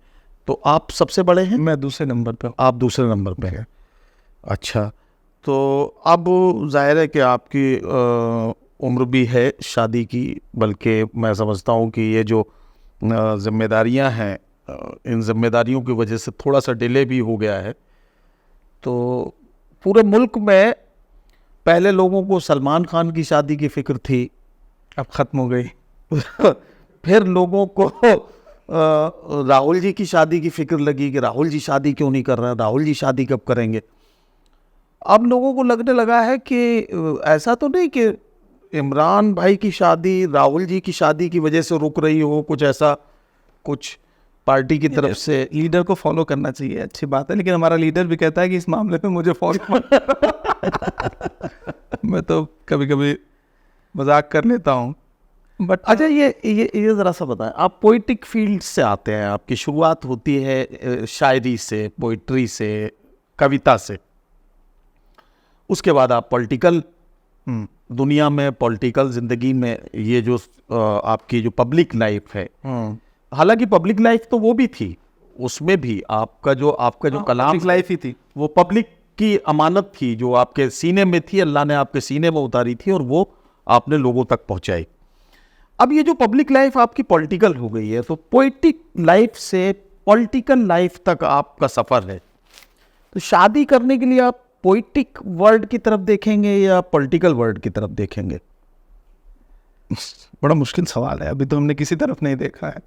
तो आप सबसे बड़े हैं? मैं दूसरे नंबर पे हूँ। आप दूसरे नंबर पे हैं। अच्छा, तो अब जाहिर है कि आपकी उम्र भी है शादी की, बल्कि मैं समझता हूँ कि ये जो जिम्मेदारियाँ हैं, इन जिम्मेदारियों की वजह से थोड़ा सा डिले भी हो गया है। तो पूरे मुल्क में पहले लोगों को सलमान खान की शादी की फ़िक्र थी, अब ख़त्म हो गई। फिर लोगों को राहुल जी की शादी की फ़िक्र लगी कि राहुल जी शादी क्यों नहीं कर रहे हैं, राहुल जी शादी कब करेंगे। अब लोगों को लगने लगा है कि ऐसा तो नहीं कि इमरान भाई की शादी राहुल जी की शादी की वजह से रुक रही हो, कुछ ऐसा कुछ पार्टी की तरफ से। लीडर को फॉलो करना चाहिए, अच्छी बात है, लेकिन हमारा लीडर भी कहता है कि इस मामले पे मुझे फॉलो मैं तो कभी कभी मजाक कर लेता हूँ, बट अच्छा, ये ज़रा सा बताएं, आप पोइटिक फील्ड से आते हैं, आपकी शुरुआत होती है शायरी से, पोइट्री से, कविता से, उसके बाद आप पॉलिटिकल दुनिया में, पॉलिटिकल ज़िंदगी में, ये जो आपकी जो पब्लिक लाइफ है, हालांकि पब्लिक लाइफ तो वो भी थी, उसमें भी आपका जो कलाम लाइफ ही थी, वो पब्लिक की अमानत थी जो आपके सीने में थी, अल्लाह ने आपके सीने में उतारी थी और वो आपने लोगों तक पहुंचाई। अब ये जो पब्लिक लाइफ आपकी पॉलिटिकल हो गई है, तो पोइटिक लाइफ से पॉलिटिकल लाइफ तक आपका सफ़र है, तो शादी करने के लिए आप पोइटिक वर्ड की तरफ देखेंगे या पॉलिटिकल वर्ड की तरफ देखेंगे? बड़ा मुश्किल सवाल है, अभी तो हमने किसी तरफ नहीं देखा है।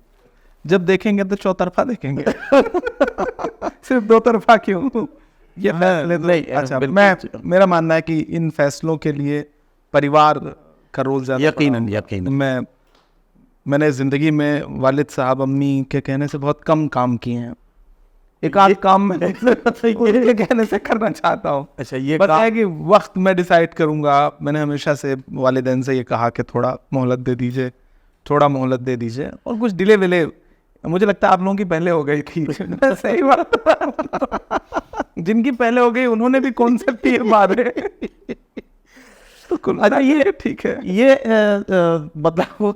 जब देखेंगे तो चौतरफा देखेंगे। सिर्फ दो तरफा क्यों? ये फैसले नहीं। अच्छा, मेरा मानना है कि इन फैसलों के लिए परिवार का रोल ज़्यादा। यकीनन। मैंने ज़िंदगी में वालिद साहब अम्मी के कहने से बहुत कम काम किए हैं। एक आध काम में उनके कहने से करना चाहता हूँ। अच्छा, ये बस है कि वक्त मैं डिसाइड करूँगा। मैंने हमेशा से वालिदैन से ये कहा कि थोड़ा मोहलत दे दीजिए, थोड़ा मोहलत दे दीजिए, और कुछ डिले विले मुझे लगता है आप लोगों की पहले हो गई थी। सही बात। जिनकी पहले हो गई उन्होंने भी कौन से तीर मारे। तो अच्छा, ये ठीक है, ये मतलब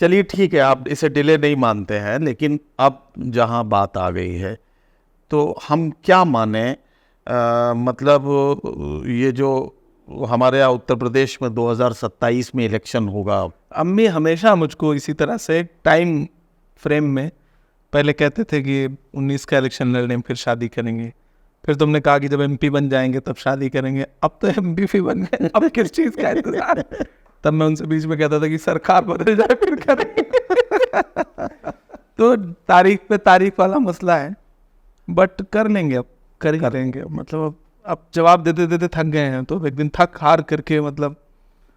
चलिए ठीक है, आप इसे डिले नहीं मानते हैं, लेकिन अब जहाँ बात आ गई है तो हम क्या माने, मतलब ये जो हमारे यहाँ उत्तर प्रदेश में 2027 में इलेक्शन होगा। अम्मी हमेशा मुझको इसी तरह से टाइम फ्रेम में पहले कहते थे कि 19 का इलेक्शन लड़ने फिर शादी करेंगे, फिर तुमने कहा कि जब एमपी बन जाएंगे तब शादी करेंगे। अब तो एमपी भी बन गए, अब किस चीज़ का इंतजार है? तब मैं उनसे बीच में कहता था कि सरकार बदल जाए फिर करेंगे। तो तारीख पे तारीख वाला मसला है, बट कर लेंगे, अब करेंगे। मतलब अब जवाब देते देते थक गए हैं, तो एक दिन थक हार करके मतलब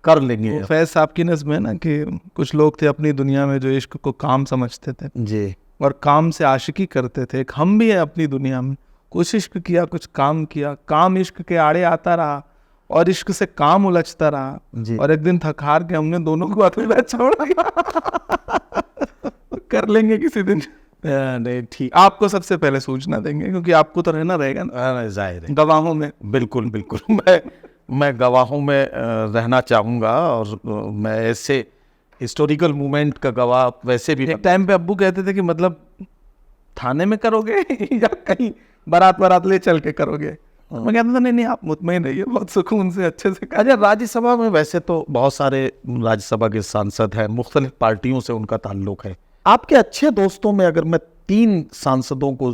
कर लेंगे। फैज साहब की नज़्म है ना कि कुछ लोग थे अपनी दुनिया में जो इश्क को काम समझते थे जी, और काम से आशिकी करते थे। एक हम भी है अपनी दुनिया में, कुछ इश्क किया, कुछ काम किया, काम इश्क के आड़े आता रहा और इश्क से काम उलझता रहा, और एक दिन थक हार के हमने दोनों को अकेला छोड़ दिया। कर लेंगे किसी दिन। नहीं ठीक, आपको सबसे पहले सूचना देंगे क्योंकि आपको तो रहना रहेगा ना, जाहिर है, गवाहों में। बिल्कुल बिल्कुल, मैं गवाहों में रहना चाहूँगा, और मैं ऐसे हिस्टोरिकल मूवमेंट का गवाह वैसे भी। एक टाइम पे अब्बू कहते थे कि मतलब थाने में करोगे या कहीं बारात ले चल के करोगे। मैं कहता था नहीं आप मुतमईन रहिए, बहुत सुकून से अच्छे से। अच्छा, राज्यसभा में वैसे तो बहुत सारे राज्यसभा के सांसद हैं, मुख्तलिफ पार्टियों से उनका ताल्लुक है। आपके अच्छे दोस्तों में अगर मैं 3 सांसदों को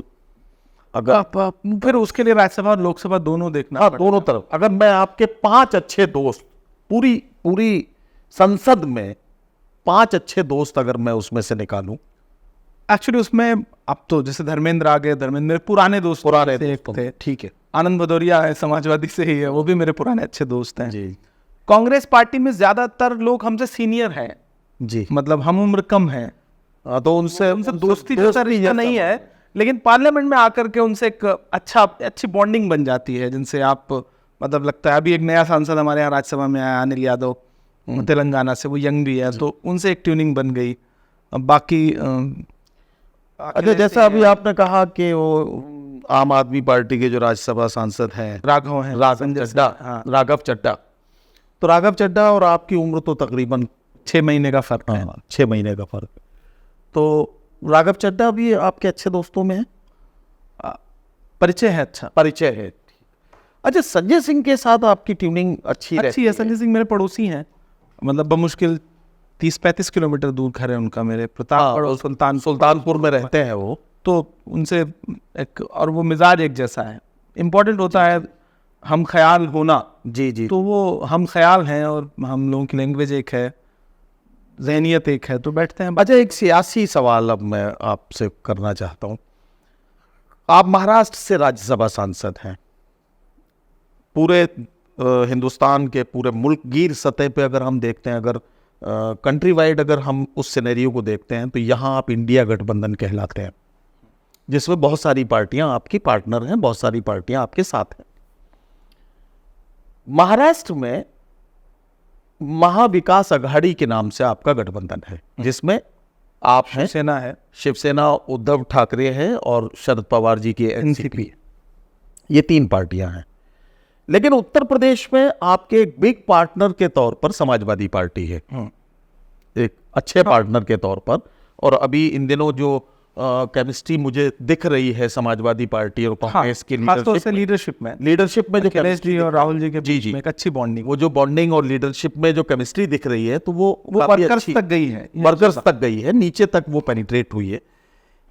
अगर फिर उसके लिए राज्यसभा और लोकसभा दोनों देखना हाँ, पड़ेगा। दोनों तरफ अगर मैं आपके 5 अच्छे दोस्त पूरी संसद में 5 अच्छे दोस्त अगर मैं उसमें से निकालूं, एक्चुअली उसमें अब तो जैसे धर्मेंद्र आ गए, धर्मेंद्र मेरे पुराने दोस्त से एक थे, ठीक है आनंद भदौरिया है, समाजवादी से ही है, वो भी मेरे पुराने अच्छे दोस्त हैं। जी कांग्रेस पार्टी में ज्यादातर लोग हमसे सीनियर हैं, जी, मतलब हम उम्र कम है, हाँ, तो उनसे दोस्ती जैसा रिश्ता नहीं है, लेकिन पार्लियामेंट में आकर के उनसे एक अच्छी बॉन्डिंग बन जाती है, जिनसे आप मतलब लगता है। अभी एक नया सांसद हमारे यहाँ राज्यसभा में आया, अनिल यादव, तेलंगाना से, वो यंग भी है, तो उनसे एक ट्यूनिंग बन गई। अब बाकी अच्छा, जैसा अभी आपने कहा कि वो आम आदमी पार्टी के जो राज्यसभा सांसद हैं राघव हैं, राघव चड्ढा, हाँ, राघव चड्ढा, तो राघव चड्ढा और आपकी उम्र तो तकरीबन 6 महीने का फर्क है। 6 महीने का फर्क है। तो राघव चड्ढा भी आपके अच्छे दोस्तों में है, परिचय है, अच्छा परिचय है। अच्छा, संजय सिंह के साथ आपकी ट्यूनिंग अच्छी रहती है। संजय सिंह मेरे पड़ोसी हैं, मतलब बमुश्किल 30-35 किलोमीटर दूर घर है उनका मेरे, प्रतापगढ़ और सुल्तानपुर में रहते हैं वो, तो उनसे एक, और वो मिजाज एक जैसा है। इम्पोर्टेंट होता है हम ख्याल होना, जी जी, तो वो हम ख्याल हैं और हम लोगों की लैंग्वेज एक है, जहनियत एक है, तो बैठते हैं। अच्छा, एक सियासी सवाल अब मैं आपसे करना चाहता हूँ। आप महाराष्ट्र से राज्यसभा सांसद हैं, पूरे हिंदुस्तान के पूरे मुल्क गिर सतह पे अगर हम देखते हैं, अगर कंट्री वाइड अगर हम उस सिनेरियो को देखते हैं, तो यहाँ आप इंडिया गठबंधन कहलाते हैं, जिसमें बहुत सारी पार्टियां आपकी पार्टनर हैं, बहुत सारी पार्टियां आपके साथ हैं। महाराष्ट्र में महाविकास अघाड़ी के नाम से आपका गठबंधन है, जिसमें आप हैं, सेना है, शिवसेना उद्धव ठाकरे हैं और शरद पवार जी की एनसीपी, ये 3 पार्टियां हैं। लेकिन उत्तर प्रदेश में आपके एक बिग पार्टनर के तौर पर समाजवादी पार्टी है, एक अच्छे पार्टनर के तौर पर। और अभी इन दिनों जो केमिस्ट्री मुझे दिख रही है समाजवादी पार्टी और कांग्रेस की लीडरशिप में जो अखिलेश जी और राहुल जी के जी बीच जी में एक अच्छी बॉन्डिंग, वो जो बॉन्डिंग और लीडरशिप में जो केमिस्ट्री दिख रही है, तो वो वर्कर्स तक गई है, वर्कर्स तक गई है, नीचे तक वो पेनिट्रेट हुई है।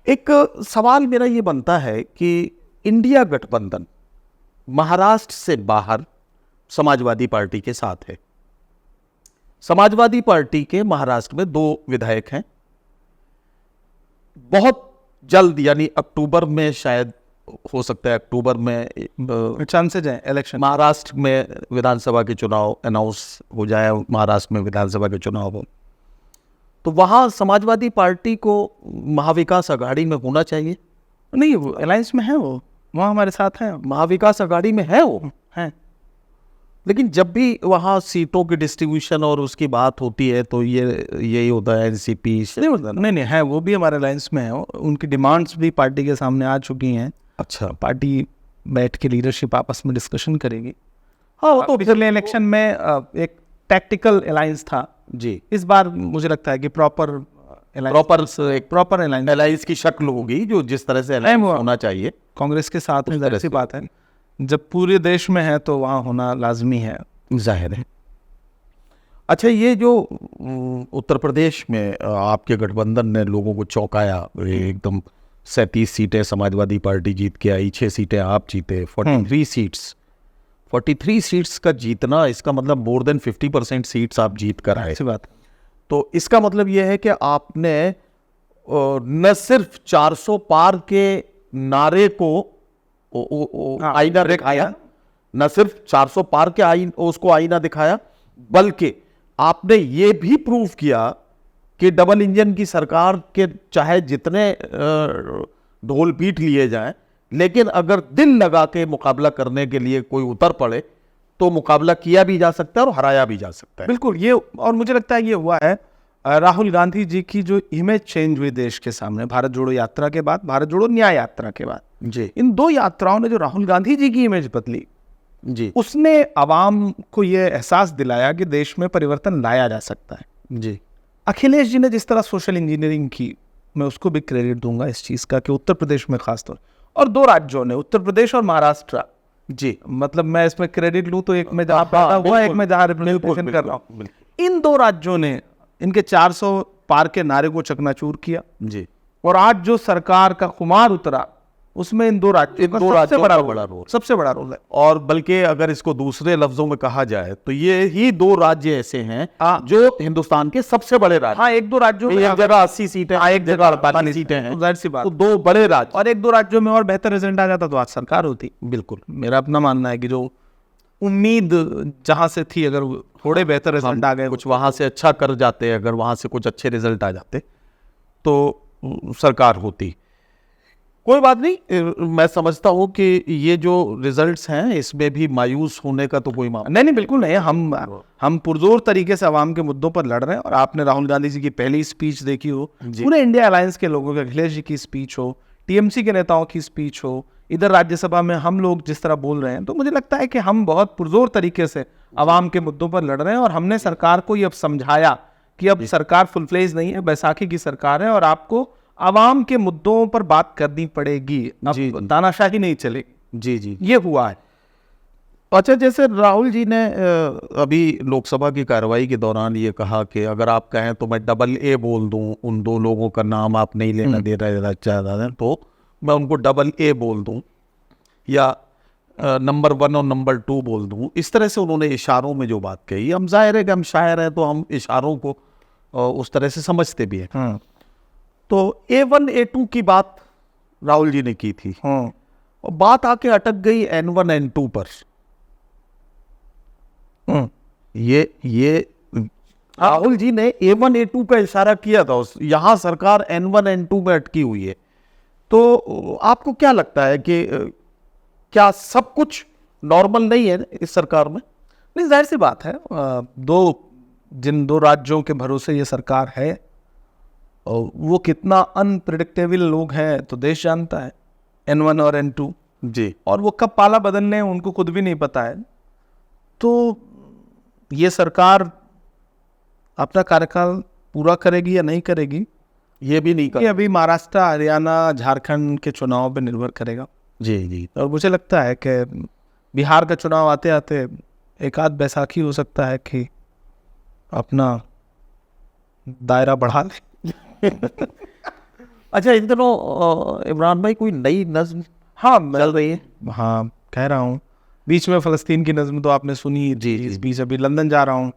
एक सवाल मेरा ये बनता है कि इंडिया गठबंधन महाराष्ट्र से बाहर समाजवादी पार्टी के साथ है। समाजवादी पार्टी के महाराष्ट्र में 2 विधायक हैं। बहुत जल्द, यानी अक्टूबर में शायद हो सकता है, अक्टूबर में चांसेज है इलेक्शन, महाराष्ट्र में विधानसभा के चुनाव अनाउंस हो जाए, महाराष्ट्र में विधानसभा के चुनाव हो, तो वहाँ समाजवादी पार्टी को महाविकास अघाड़ी में होना चाहिए। नहीं, वो अलायंस में है, वो वहाँ हमारे साथ हैं, महाविकास अघाड़ी में है वो हैं। लेकिन जब भी वहाँ सीटों की डिस्ट्रीब्यूशन और उसकी बात होती है, तो यही होता है एनसीपी नहीं है, वो भी हमारे अलायंस में है। उनकी डिमांड्स भी पार्टी के सामने आ चुकी हैं। अच्छा, पार्टी बैठ के लीडरशिप आपस में डिस्कशन करेगी। हाँ, वो तो पिछले इलेक्शन में एक टैक्टिकल अलायंस था जी, इस बार मुझे लगता है कि प्रॉपर अलायंस की शक्ल होगी, जो जिस तरह से अलायंस होना चाहिए कांग्रेस के साथ में। जाहिर सी बात है, जब पूरे देश में है तो वहाँ होना लाजमी है, जाहिर है। अच्छा, ये जो उत्तर प्रदेश में आपके गठबंधन ने लोगों को चौंकाया, एकदम 37 सीटें समाजवादी पार्टी जीत के आई, 6 सीटें आप जीते, 43 सीट्स का जीतना, इसका मतलब मोर देन 50% सीट्स आप जीत कर आए। अच्छी बात। तो इसका मतलब यह है कि आपने न सिर्फ 400 पार के नारे को आईना दिखाया, न सिर्फ 400 पार के उसको आईना दिखाया, बल्कि आपने ये भी प्रूव किया कि डबल इंजन की सरकार के चाहे जितने ढोल पीट लिए जाएं, लेकिन अगर दिल लगा के मुकाबला करने के लिए कोई उतर पड़े तो मुकाबला किया भी जा सकता है और हराया भी जा सकता है। बिल्कुल, ये और मुझे लगता है ये हुआ है राहुल गांधी जी की जो इमेज चेंज हुई देश के सामने, भारत जोड़ो यात्रा के बाद, भारत जोड़ो न्याय यात्रा के बाद जी, इन 2 यात्राओं ने जो राहुल गांधी जी की इमेज बदली जी, उसने आवाम को यह एहसास दिलाया कि देश में परिवर्तन लाया जा सकता है। जी, अखिलेश जी ने जिस तरह सोशल इंजीनियरिंग की, मैं उसको भी क्रेडिट दूंगा इस चीज का कि उत्तर प्रदेश में खासतौर, और 2 राज्यों ने, उत्तर प्रदेश और महाराष्ट्र जी, मतलब मैं इसमें क्रेडिट लूं तो एक में जहां पैदा हुआ, एक में जहां रिप्रेजेंटेशन कर रहा हूं, इन 2 राज्यों ने इनके 400 पार के नारे को चकनाचूर किया जी, और आज जो सरकार का खुमार उतरा उसमें इन दो राज्यों का सबसे बड़ा रोल, सबसे बड़ा रोल है। और बल्कि अगर इसको दूसरे लफ्जों में कहा जाए तो ये ही 2 राज्य ऐसे हैं जो हिंदुस्तान के सबसे बड़े राज्य। हाँ, 1-2 राज्यों में एक जगह 80 सीटें, एक जगह 48 सीटें हैं, तो जाहिर सी बात, तो 2 बड़े राज्य। और 1-2 राज्यों में और बेहतर रिजल्ट आ जाता तो आज सरकार होती। बिल्कुल, मेरा अपना मानना है कि जो उम्मीद जहां से थी, अगर थोड़े बेहतर रिजल्ट आ गए, कुछ वहां से अच्छा कर जाते, अगर वहां से कुछ अच्छे रिजल्ट आ जाते तो सरकार होती। कोई बात नहीं, मैं समझता हूँ कि ये जो रिजल्ट्स हैं इसमें भी मायूस होने का तो कोई मामला नहीं, बिल्कुल नहीं। हम पुरजोर तरीके से आवाम के मुद्दों पर लड़ रहे हैं। और आपने राहुल गांधी जी की पहली स्पीच देखी हो, पूरे इंडिया अलायंस के लोगों के, अखिलेश जी की स्पीच हो, टीएमसी के नेताओं की स्पीच हो, इधर राज्यसभा में हम लोग जिस तरह बोल रहे हैं, तो मुझे लगता है कि हम बहुत पुरजोर तरीके से आवाम के मुद्दों पर लड़ रहे हैं। और हमने सरकार को ये अब समझाया कि अब सरकार फुल फ्लेज नहीं है, बैसाखी की सरकार है और आपको आवाम के मुद्दों पर बात करनी पड़ेगी, अब तानाशाही नहीं चलेगी। जी जी, ये हुआ है। अच्छा, जैसे राहुल जी ने अभी लोकसभा की कार्रवाई के दौरान ये कहा कि अगर आप कहें तो मैं AA बोल दूं, उन 2 लोगों का नाम आप नहीं लेना दे रहे चाहते तो मैं उनको AA बोल दूं, या नंबर 1 और नंबर 2 बोल दूं। इस तरह से उन्होंने इशारों में जो बात कही, हम जाहिर है कि हम शायर हैं तो हम इशारों को उस तरह से समझते भी हैं। तो A1 A2 की बात राहुल जी ने की थी और बात आके अटक गई N1 N2 पर। ये राहुल जी ने A1 A2 पे इशारा किया था, यहाँ सरकार N1 N2 में अटकी हुई है। तो आपको क्या लगता है कि क्या सब कुछ नॉर्मल नहीं है इस सरकार में? नहीं, जाहिर सी बात है, जिन 2 राज्यों के भरोसे ये सरकार है और वो कितना अनप्रिडिक्टेबल लोग हैं तो देश जानता है, N1 और N2 जी। और वो कब पाला बदलने उनको खुद भी नहीं पता है। तो ये सरकार अपना कार्यकाल पूरा करेगी या नहीं करेगी, ये भी नहीं ये अभी महाराष्ट्र, हरियाणा, झारखंड के चुनाव पे निर्भर करेगा। जी जी। और मुझे लगता है कि बिहार का चुनाव आते आते एक आध बैसाखी हो सकता है कि अपना दायरा बढ़ा ले। अच्छा, इन दिनों इमरान भाई कोई नई नज्म चल रही है? हाँ, कह रहा हूँ, बीच में फ़लस्तीन की नज्म तो आपने सुनी जी। इस बीच अभी लंदन जा रहा हूँ,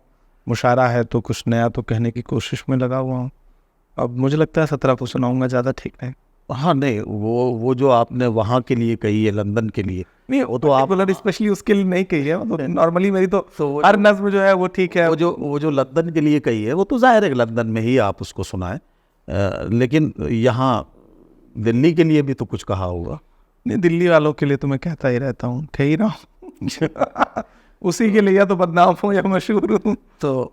मुशायरा है तो कुछ नया तो कहने की कोशिश में लगा हुआ हूँ। अब मुझे लगता है 17 को सुनाऊंगा, ज़्यादा ठीक है। हाँ, नहीं, वो जो आपने वहाँ के लिए कही है, लंदन के लिए, नहीं, वो तो आप स्पेशली उसके लिए नहीं कही है, तो नॉर्मली मेरी तो हर नज्म जो है वो ठीक है। वो जो लंदन के लिए कही है वो तो जाहिर है लंदन में ही आप उसको सुनाएं, लेकिन यहाँ दिल्ली के लिए भी तो कुछ कहा होगा। नहीं, दिल्ली वालों के लिए तो मैं कहता ही रहता हूँ, कह ही रहा हूँ। उसी के लिए या तो बदनाम हो या मशहूर हूँ। तो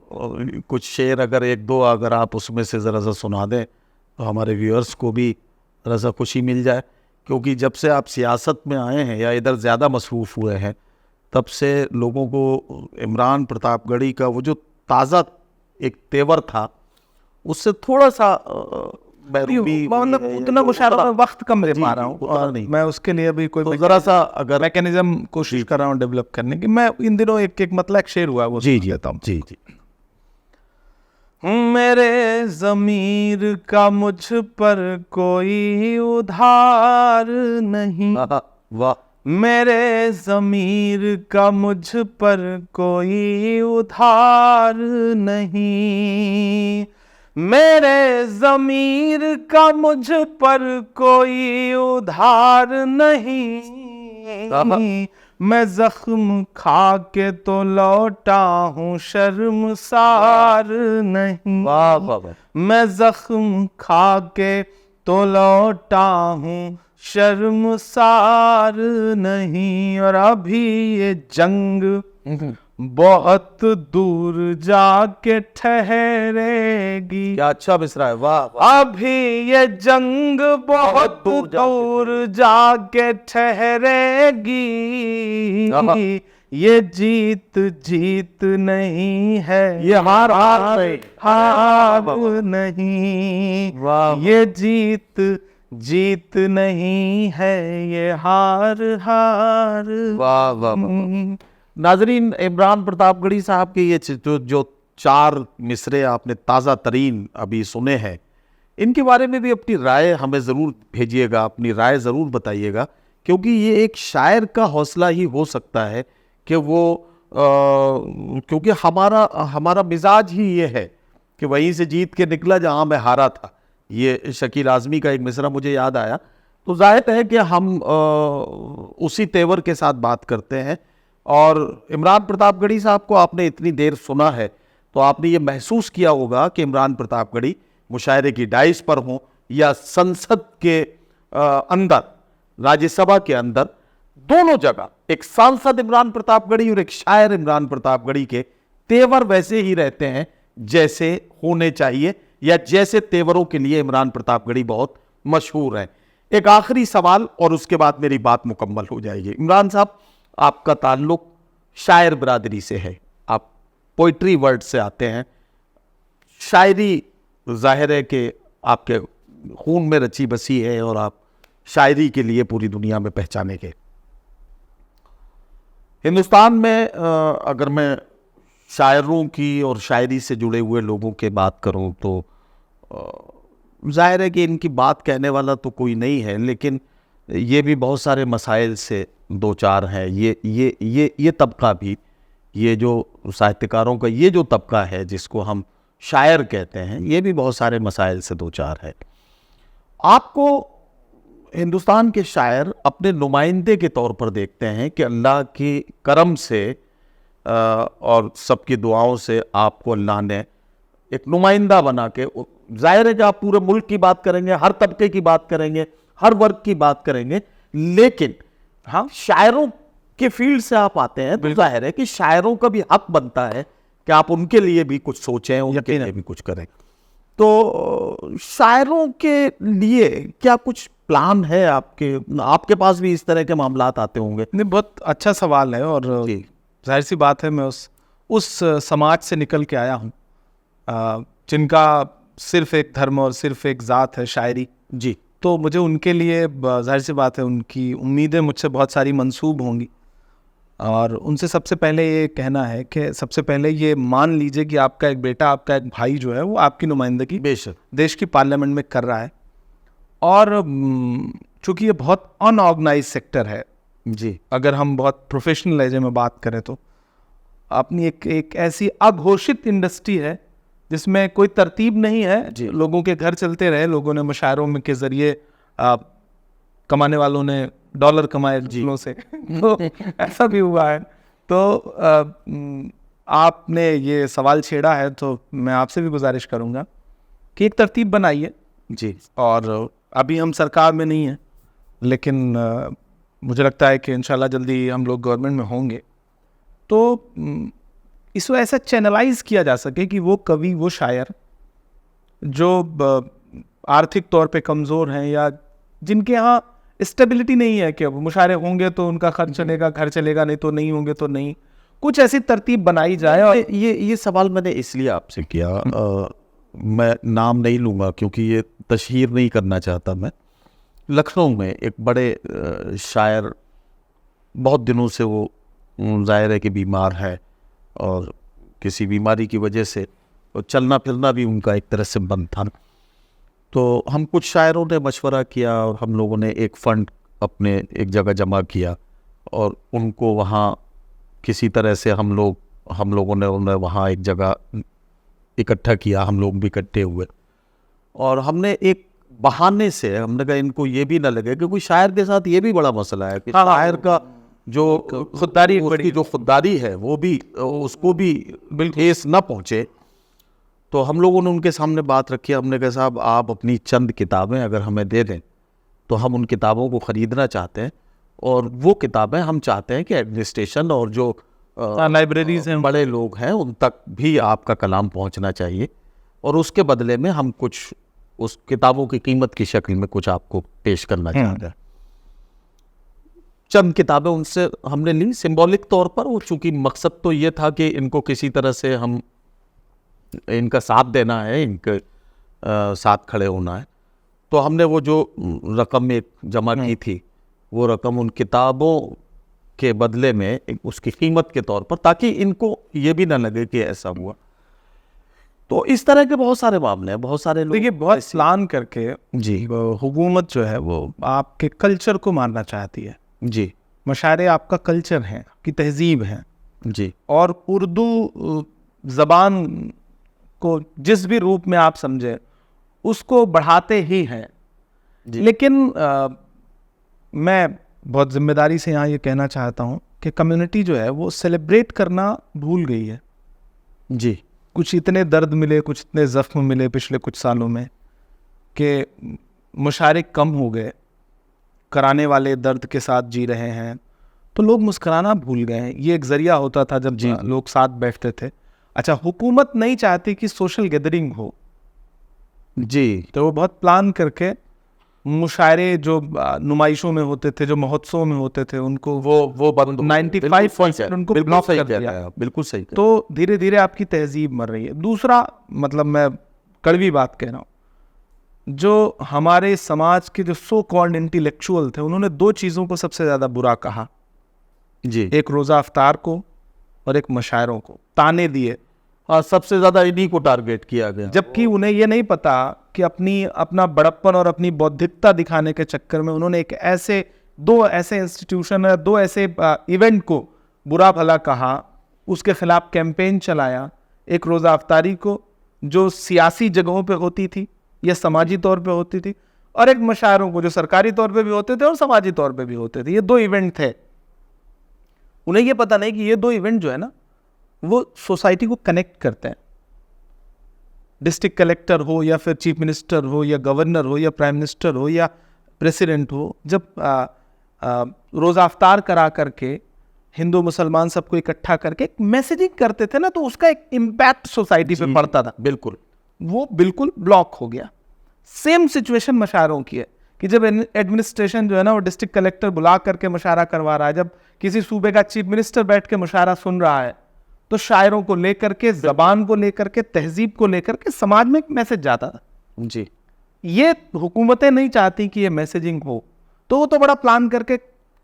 कुछ शेर अगर 1-2 अगर आप उसमें से ज़रा सा सुना दें तो हमारे व्यूअर्स को भी ज़रा सा खुशी मिल जाए, क्योंकि जब से आप सियासत में आए हैं या इधर ज़्यादा मसरूफ़ हुए हैं, तब से लोगों को इमरान प्रतापगढ़ी का वो जो ताज़ा एक तेवर था उससे थोड़ा सा मतलब उतना मुशायरा वक्त कम दे पा रहा हूँ, मैं उसके लिए अभी कोई ज़रा सा अगर मैकेनिज्म कोशिश कर रहा हूँ डेवलप करने की। मैं इन दिनों एक मतलब एक शेर हुआ है वो जी देता हूँ। जी जी। मेरे ज़मीर का मुझ पर कोई उधार नहीं, वाह, मेरे ज़मीर का मुझ पर कोई उधार नहीं, मेरे ज़मीर का मुझ पर कोई उधार नहीं, मैं जख्म खा के तो लौटा हूँ शर्मसार नहीं, वाह वाह, मैं जख्म खा के तो लौटा हूँ शर्मसार नहीं। और अभी ये जंग बहुत दूर जाके ठहरेगी। क्या अच्छा मिसरा है, वाह वाह। अभी ये जंग बहुत दूर जाके ठहरेगी, ये जीत नहीं है, ये हार नहीं, वाह, ये जीत नहीं है, ये हार वाह वाह। नाजरीन, इमरान प्रतापगढ़ी साहब के ये जो 4 मिसरे आपने ताज़ा तरीन अभी सुने हैं, इनके बारे में भी अपनी राय हमें ज़रूर भेजिएगा, अपनी राय ज़रूर बताइएगा, क्योंकि ये एक शायर का हौसला ही हो सकता है कि वो क्योंकि हमारा मिजाज ही ये है कि वहीं से जीत के निकला जहाँ मैं हारा था। ये शकील आज़मी का एक मिसरा मुझे याद आया। तो जाहिर है कि हम उसी तेवर के साथ बात करते हैं। और इमरान प्रतापगढ़ी साहब को आपने इतनी देर सुना है तो आपने ये महसूस किया होगा कि इमरान प्रतापगढ़ी मुशायरे की डाइस पर हों या संसद के अंदर, राज्यसभा के अंदर, दोनों जगह एक सांसद इमरान प्रतापगढ़ी और एक शायर इमरान प्रतापगढ़ी के तेवर वैसे ही रहते हैं जैसे होने चाहिए, या जैसे तेवरों के लिए इमरान प्रतापगढ़ी बहुत मशहूर हैं। एक आखिरी सवाल और उसके बाद मेरी बात मुकम्मल हो जाएगी। इमरान साहब, आपका ताल्लुक शायर बिरादरी से है, आप पोइट्री वर्ड से आते हैं। शायरी जाहिर है कि आपके खून में रची बसी है और आप शायरी के लिए पूरी दुनिया में पहचाने गए। हिंदुस्तान में अगर मैं शायरों की और शायरी से जुड़े हुए लोगों की बात करूं तो जाहिर है कि इनकी बात कहने वाला तो कोई नहीं है, लेकिन ये भी बहुत सारे मसाइल से दो चार हैं। ये तबका भी, ये जो साहित्यकारों का ये जो तबका है जिसको हम शायर कहते हैं, ये भी बहुत सारे मसाइल से दो चार है। आपको हिंदुस्तान के शायर अपने नुमाइंदे के तौर पर देखते हैं कि अल्लाह के करम से और सबकी दुआओं से आपको अल्लाह ने एक नुमाइंदा बना के, जाहिर है कि आप पूरे मुल्क की बात करेंगे, हर तबके की बात करेंगे, हर वर्ग की बात करेंगे, लेकिन हाँ, शायरों के फील्ड से आप आते हैं तो जाहिर है कि शायरों का भी हक बनता है कि आप उनके लिए भी कुछ सोचें, उनके लिए भी कुछ करें। तो शायरों के लिए क्या कुछ प्लान है आपके पास भी इस तरह के मामलात आते होंगे? नहीं, बहुत अच्छा सवाल है। और जाहिर सी बात है, मैं उस समाज से निकल के आया हूँ जिनका सिर्फ एक धर्म और सिर्फ एक ज़ात है, शायरी। जी। तो मुझे उनके लिए जाहिर सी बात है, उनकी उम्मीदें मुझसे बहुत सारी मंसूब होंगी। और उनसे सबसे पहले ये कहना है कि सबसे पहले ये मान लीजिए कि आपका एक बेटा, आपका एक भाई जो है वो आपकी नुमाइंदगी बेशक देश की पार्लियामेंट में कर रहा है। और चूंकि ये बहुत अनऑर्गेनाइज सेक्टर है, जी, अगर हम बहुत प्रोफेशनल लहजे में बात करें तो अपनी एक ऐसी अघोषित इंडस्ट्री है जिसमें कोई तरतीब नहीं है। लोगों के घर चलते रहे, लोगों ने मुशायरों में के जरिए कमाने वालों ने डॉलर कमाए जिलों से तो ऐसा भी हुआ है। तो आपने ये सवाल छेड़ा है तो मैं आपसे भी गुजारिश करूंगा कि एक तरतीब बनाइए। जी। और अभी हम सरकार में नहीं हैं, लेकिन मुझे लगता है कि इंशाल्लाह जल्दी हम लोग गवर्नमेंट में होंगे, तो इसको ऐसा चैनलाइज किया जा सके कि वो कवि, वो शायर जो आर्थिक तौर पे कमज़ोर हैं या जिनके यहाँ स्टेबिलिटी नहीं है कि अब मुशायरे होंगे तो उनका खर्च चलेगा, घर चलेगा, नहीं तो नहीं होंगे तो नहीं, कुछ ऐसी तरतीब बनाई जाए। और ये सवाल मैंने इसलिए आपसे किया, मैं नाम नहीं लूँगा क्योंकि ये तशहीर नहीं करना चाहता मैं। लखनऊ में एक बड़े शायर, बहुत दिनों से वो ज़ाहिर है कि बीमार है और किसी बीमारी की वजह से चलना फिरना भी उनका एक तरह से बंद था। तो हम कुछ शायरों ने मशवरा किया और हम लोगों ने एक फ़ंड अपने एक जगह जमा किया और उनको वहाँ किसी तरह से हम लोगों ने उन्हें वहाँ एक जगह इकट्ठा किया, हम लोग भी इकट्ठे हुए और हमने एक बहाने से हमने कहा इनको ये भी ना लगे कि कोई शायर के साथ ये भी बड़ा मसला है कि शायर का जो खुददारी, उसकी जो खुददारी है वो भी, उसको भी ठेस ना पहुँचे। तो हम लोगों ने उनके सामने बात रखी, हमने कहा साहब आप अपनी चंद किताबें अगर हमें दे दें तो हम उन किताबों को ख़रीदना चाहते हैं और वो किताबें हम चाहते हैं कि एडमिनिस्ट्रेशन और जो लाइब्रेरीज हैं, बड़े लोग हैं, उन तक भी आपका कलाम पहुंचना चाहिए और उसके बदले में हम कुछ उस किताबों की कीमत की शक्ल में कुछ आपको पेश करना चाहते हैं। चंद किताबें उनसे हमने ली सिंबॉलिक तौर पर, वो चूँकि मकसद तो ये था कि इनको किसी तरह से हम इनका साथ देना है, इनके साथ खड़े होना है। तो हमने वो जो रकम एक जमा की थी वो रकम उन किताबों के बदले में उसकी कीमत के तौर पर, ताकि इनको ये भी ना लगे कि ऐसा हुआ। तो इस तरह के बहुत सारे मामले हैं, बहुत सारे लोग देखिए बहुत प्लान करके जी हुकूमत जो है वो आपके कल्चर को मारना चाहती है। जी मशारे आपका कल्चर है, आपकी तहजीब है, जी और उर्दू ज़बान को जिस भी रूप में आप समझे उसको बढ़ाते ही हैं। जी। लेकिन मैं बहुत जिम्मेदारी से यहाँ ये कहना चाहता हूँ कि कम्युनिटी जो है वो सेलिब्रेट करना भूल गई है। जी कुछ इतने दर्द मिले, कुछ इतने ज़ख्म मिले पिछले कुछ सालों में कि मुशारे कम हो गए, कराने वाले दर्द के साथ जी रहे हैं, तो लोग मुस्कुराना भूल गए हैं। ये एक ज़रिया होता था जब लोग साथ बैठते थे। अच्छा, हुकूमत नहीं चाहती कि सोशल गैदरिंग हो, जी तो वो बहुत प्लान करके मुशायरे जो नुमाइशों में होते थे, जो महोत्सव में होते थे, उनको वो बंद 95% उनको ब्लॉक कर दिया। बिल्कुल सही कहा। तो धीरे धीरे आपकी तहजीब मर रही है। दूसरा, मतलब मैं कड़वी बात कह रहा हूँ, जो हमारे समाज के जो सो कॉल्ड इंटेलेक्चुअल थे, उन्होंने दो चीज़ों को सबसे ज़्यादा बुरा कहा। जी एक रोज़ा अफ्तार को और एक मशायरों को ताने दिए। हाँ, सबसे ज्यादा इन्हीं को टारगेट किया गया, जबकि उन्हें ये नहीं पता कि अपना बड़प्पन और अपनी बौद्धिकता दिखाने के चक्कर में उन्होंने दो ऐसे इंस्टीट्यूशन, दो ऐसे इवेंट को बुरा भला कहा, उसके खिलाफ कैंपेन चलाया। एक रोज़ा अफ्तारी को जो सियासी जगहों पे होती थी या समाजी तौर पे होती थी, और एक मशायरों को जो सरकारी तौर पे भी होते थे और समाजी तौर पे भी होते थे। ये दो इवेंट थे। उन्हें ये पता नहीं कि ये दो इवेंट जो है ना, वो सोसाइटी को कनेक्ट करते हैं। डिस्ट्रिक्ट कलेक्टर हो या फिर चीफ मिनिस्टर हो या गवर्नर हो या प्राइम मिनिस्टर हो या प्रेसिडेंट हो, जब रोज़ा अफ्तार करा करके हिंदू मुसलमान सबको इकट्ठा करके एक मैसेजिंग करते थे ना, तो उसका एक इम्पैक्ट सोसाइटी पे पड़ता था। बिल्कुल। वो बिल्कुल ब्लॉक हो गया। सेम सिचुएशन मशारों की है कि जब एडमिनिस्ट्रेशन जो है ना, वो डिस्ट्रिक्ट कलेक्टर बुला करके मुशायरा करवा रहा है, जब किसी सूबे का चीफ मिनिस्टर बैठ के मुशायरा सुन रहा है, तो शायरों को लेकर के, जबान को लेकर के, तहजीब को लेकर के समाज में एक मैसेज जाता था। जी ये हुकूमतें नहीं चाहती कि ये मैसेजिंग हो, तो वो तो बड़ा प्लान करके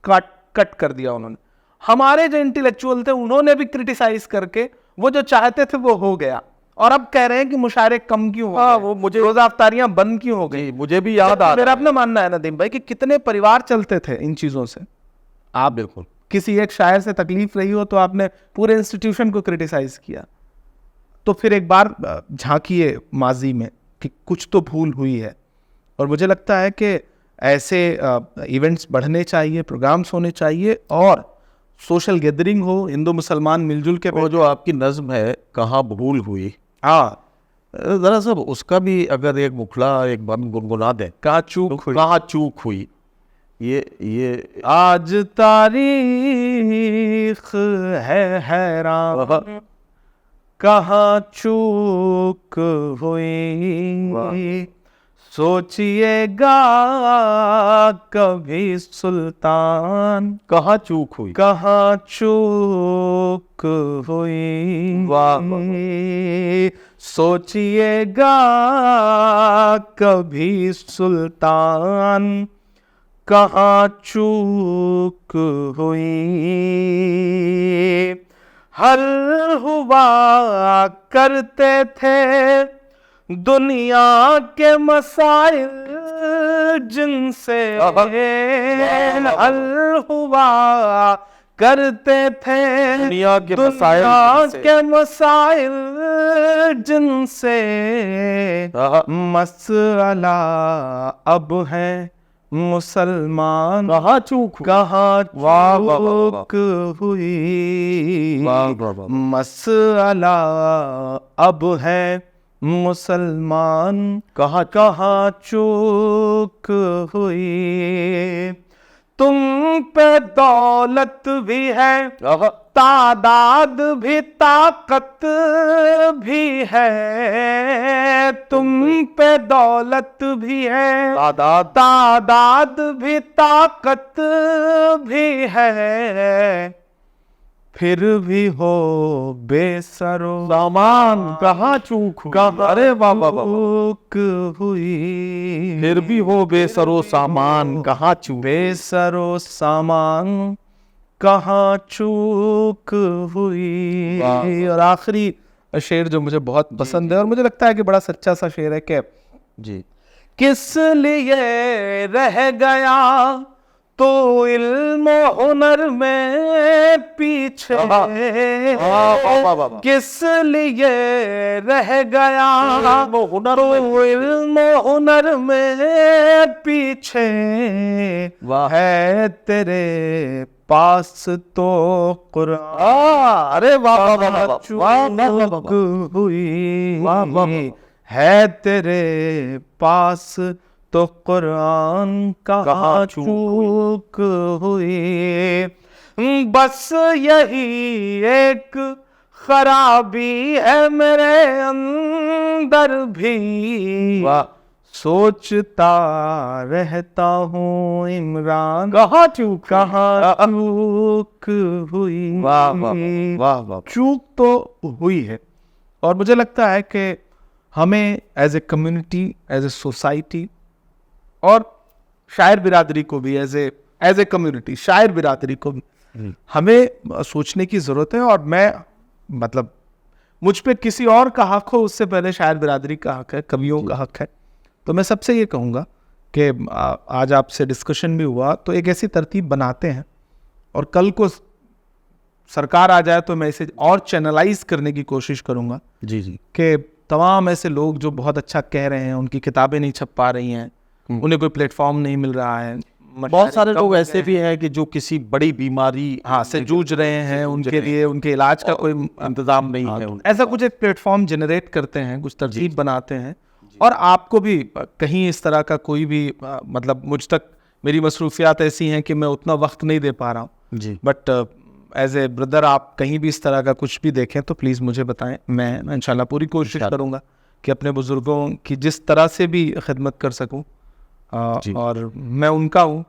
कट कर दिया उन्होंने। हमारे जो इंटेलेक्चुअल थे उन्होंने भी क्रिटिसाइज करके वो जो चाहते थे वो हो गया, और अब कह रहे हैं कि मुशायरे कम क्यों हो गए, वो मुझे रोजा अफ्तारियां बंद क्यों हो गई। मुझे भी याद आ मेरा अपना मानना है नदीम भाई कि कितने परिवार चलते थे इन चीजों से। आप बिल्कुल किसी एक शायर से तकलीफ रही हो तो आपने पूरे इंस्टीट्यूशन को क्रिटिसाइज किया। तो फिर एक बार झांकिए माजी में कि कुछ तो भूल हुई है, और मुझे लगता है कि ऐसे इवेंट्स बढ़ने चाहिए, प्रोग्राम्स होने चाहिए, और सोशल गैदरिंग हो, हिंदू मुसलमान मिलजुल के। वो जो आपकी नज्म है, कहाँ भूल हुई, हाँ, जरा सब उसका भी अगर एक मुखड़ा एक बंद गुनगुना दें, कहाँ चूक हुई, कहाँ चूक हुई। ये आज तारीख है हैरान, कहाँ चूक हुई, सोचिएगा कभी सुल्तान, कहाँ चूक हुई, कहाँ चूक हुई, सोचिएगा कभी सुल्तान, कहाँ चूक हुई। हल हुआ करते थे दुनिया के मसाइल जिनसे, हल हुआ करते थे दुनिया के मसाइल जिनसे, मसला अब है मुसलमान, कहाँ चूक हुई, कहाँ चूक हुई, मसला अब है मुसलमान, कहाँ कहाँ चूक हुई। तुम पे दौलत भी है, तादाद भी, ताकत भी है, तुम पे दौलत भी है, तादाद भी, ताकत भी है, फिर भी हो बेसरो सामान, कहाँ चूक हुई, अरे वाह वाह वाह, चूक हुई, फिर भी हो बेसरो सामान, कहाँ चूक, बेसरो सामान, कहाँ चूक हुई। और आखिरी शेर जो मुझे बहुत पसंद है और मुझे लगता है कि बड़ा सच्चा सा शेर है कि जी किस लिए रह गया तो इल्म हुनर में पीछे, किस लिए रह गया तो इल्म हुनर में पीछे, है तेरे पास तो कुरान, अरे वाह चूक हुई, है तेरे पास तो कुरान कहाँ चूक हुई, बस यही एक खराबी है मेरे अंदर भी, सोचता रहता हूँ इमरान कहाँ चूक हुई। वाह वाह वाह वाह। चूक तो हुई है और मुझे लगता है कि हमें as a community, as a society और शायर बिरादरी को भी एज ए कम्युनिटी, शायर बिरादरी को भी हमें सोचने की ज़रूरत है। और मैं मतलब मुझ पे किसी और का हक हो उससे पहले शायर बिरादरी का हक है, कवियों का हक है। तो मैं सबसे ये कहूँगा कि आज आपसे डिस्कशन भी हुआ तो एक ऐसी तरतीब बनाते हैं और कल को सरकार आ जाए तो मैं इसे और चैनलाइज करने की कोशिश करूँगा जी जी कि तमाम ऐसे लोग जो बहुत अच्छा कह रहे हैं, उनकी किताबें नहीं छप पा रही हैं, उन्हें कोई प्लेटफॉर्म नहीं मिल रहा है, बहुत सारे लोग ऐसे भी हैं कि जो किसी बड़ी बीमारी से जूझ रहे हैं, उनके लिए उनके इलाज का कोई इंतजाम नहीं है उनके ऐसा कुछ एक प्लेटफॉर्म जनरेट करते हैं, कुछ तरतीब बनाते हैं। और आपको भी कहीं इस तरह का कोई भी मतलब मुझ तक मेरी मसरूफियात ऐसी हैं कि मैं उतना वक्त नहीं दे पा रहा हूँ जी, बट एज ए ब्रदर आप कहीं भी इस तरह का कुछ भी देखें तो प्लीज़ मुझे बताएं। मैं इंशाल्लाह पूरी कोशिश करूँगा कि अपने बुज़ुर्गों की जिस तरह से भी खिदमत कर सकूँ। और मैं उनका हूँ,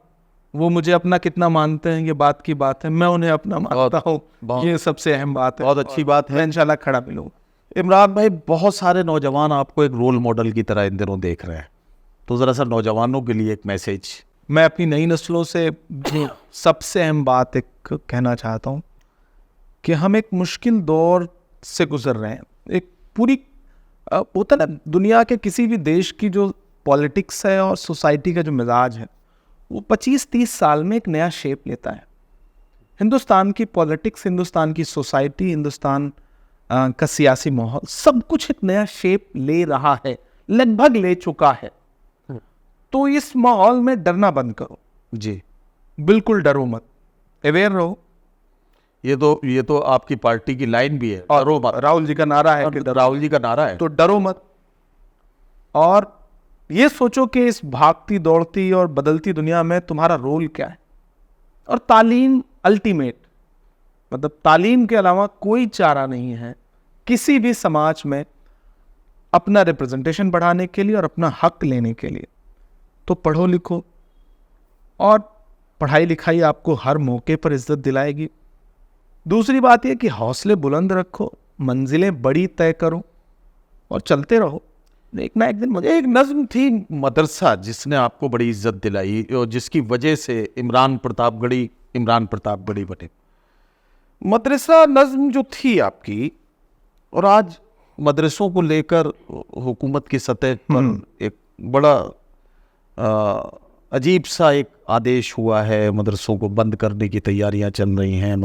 वो मुझे अपना कितना मानते हैं ये बात की बात है, मैं उन्हें अपना मानता हूँ, ये सबसे अहम बात है। बहुत अच्छी बात है। मैं इंशाल्लाह खड़ा मिलूँगा। इमरान भाई, बहुत सारे नौजवान आपको एक रोल मॉडल की तरह इन दिनों देख रहे हैं, तो ज़रा सा नौजवानों के लिए एक मैसेज। मैं अपनी नई नस्लों से सबसे अहम बात एक कहना चाहता हूँ कि हम एक मुश्किल दौर से गुजर रहे हैं। एक पूरी होता ना, दुनिया के किसी भी देश की जो पॉलिटिक्स है और सोसाइटी का जो मिजाज है वो 25-30 साल में एक नया शेप लेता है। हिंदुस्तान की पॉलिटिक्स, हिंदुस्तान की सोसाइटी, हिंदुस्तान का सियासी माहौल, सब कुछ एक नया शेप ले रहा है, लगभग ले चुका है। तो इस माहौल में डरना बंद करो जी, बिल्कुल डरो मत, अवेयर रहो। ये तो आपकी पार्टी की लाइन भी है, और राहुल जी का नारा है, राहुल जी का नारा है, तो डरो मत। और ये सोचो कि इस भागती दौड़ती और बदलती दुनिया में तुम्हारा रोल क्या है। और तालीम अल्टीमेट, मतलब तालीम के अलावा कोई चारा नहीं है किसी भी समाज में अपना रिप्रेजेंटेशन बढ़ाने के लिए और अपना हक लेने के लिए। तो पढ़ो लिखो, और पढ़ाई लिखाई आपको हर मौके पर इज्जत दिलाएगी। दूसरी बात यह कि हौसले बुलंद रखो, मंजिलें बड़ी तय करो और चलते रहो। एक ना एक दिन मुझे एक नज्म थी, मदरसा, जिसने आपको बड़ी इज्जत दिलाई और जिसकी वजह से इमरान प्रतापगढ़ी बने। मदरसा नज्म जो थी आपकी, और आज मदरसों को लेकर हुकूमत की सतह पर एक बड़ा अजीब सा एक आदेश हुआ है, मदरसों को बंद करने की तैयारियां चल रही हैं,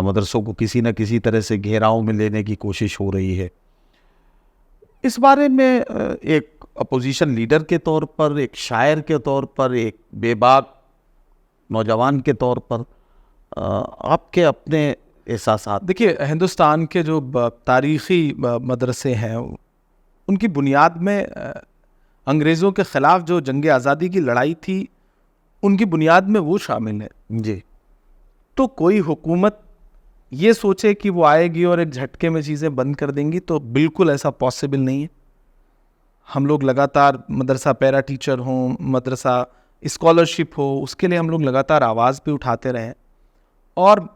मदरसों को किसी न किसी तरह से घेराव में लेने की कोशिश हो रही है। इस बारे में एक अपोजिशन लीडर के तौर पर, एक शायर के तौर पर, एक बेबाक नौजवान के तौर पर आपके अपने एहसासात। देखिए, हिंदुस्तान के जो तारीख़ी मदरसे हैं उनकी बुनियाद में अंग्रेज़ों के ख़िलाफ़ जो जंग आज़ादी की लड़ाई थी, उनकी बुनियाद में वो शामिल है जी। तो कोई हुकूमत ये सोचे कि वो आएगी और एक झटके में चीज़ें बंद कर देंगी, तो बिल्कुल ऐसा पॉसिबल नहीं है। हम लोग लगातार मदरसा पैरा टीचर हों, मदरसा स्कॉलरशिप हो, उसके लिए हम लोग लगातार आवाज़ भी उठाते रहे। और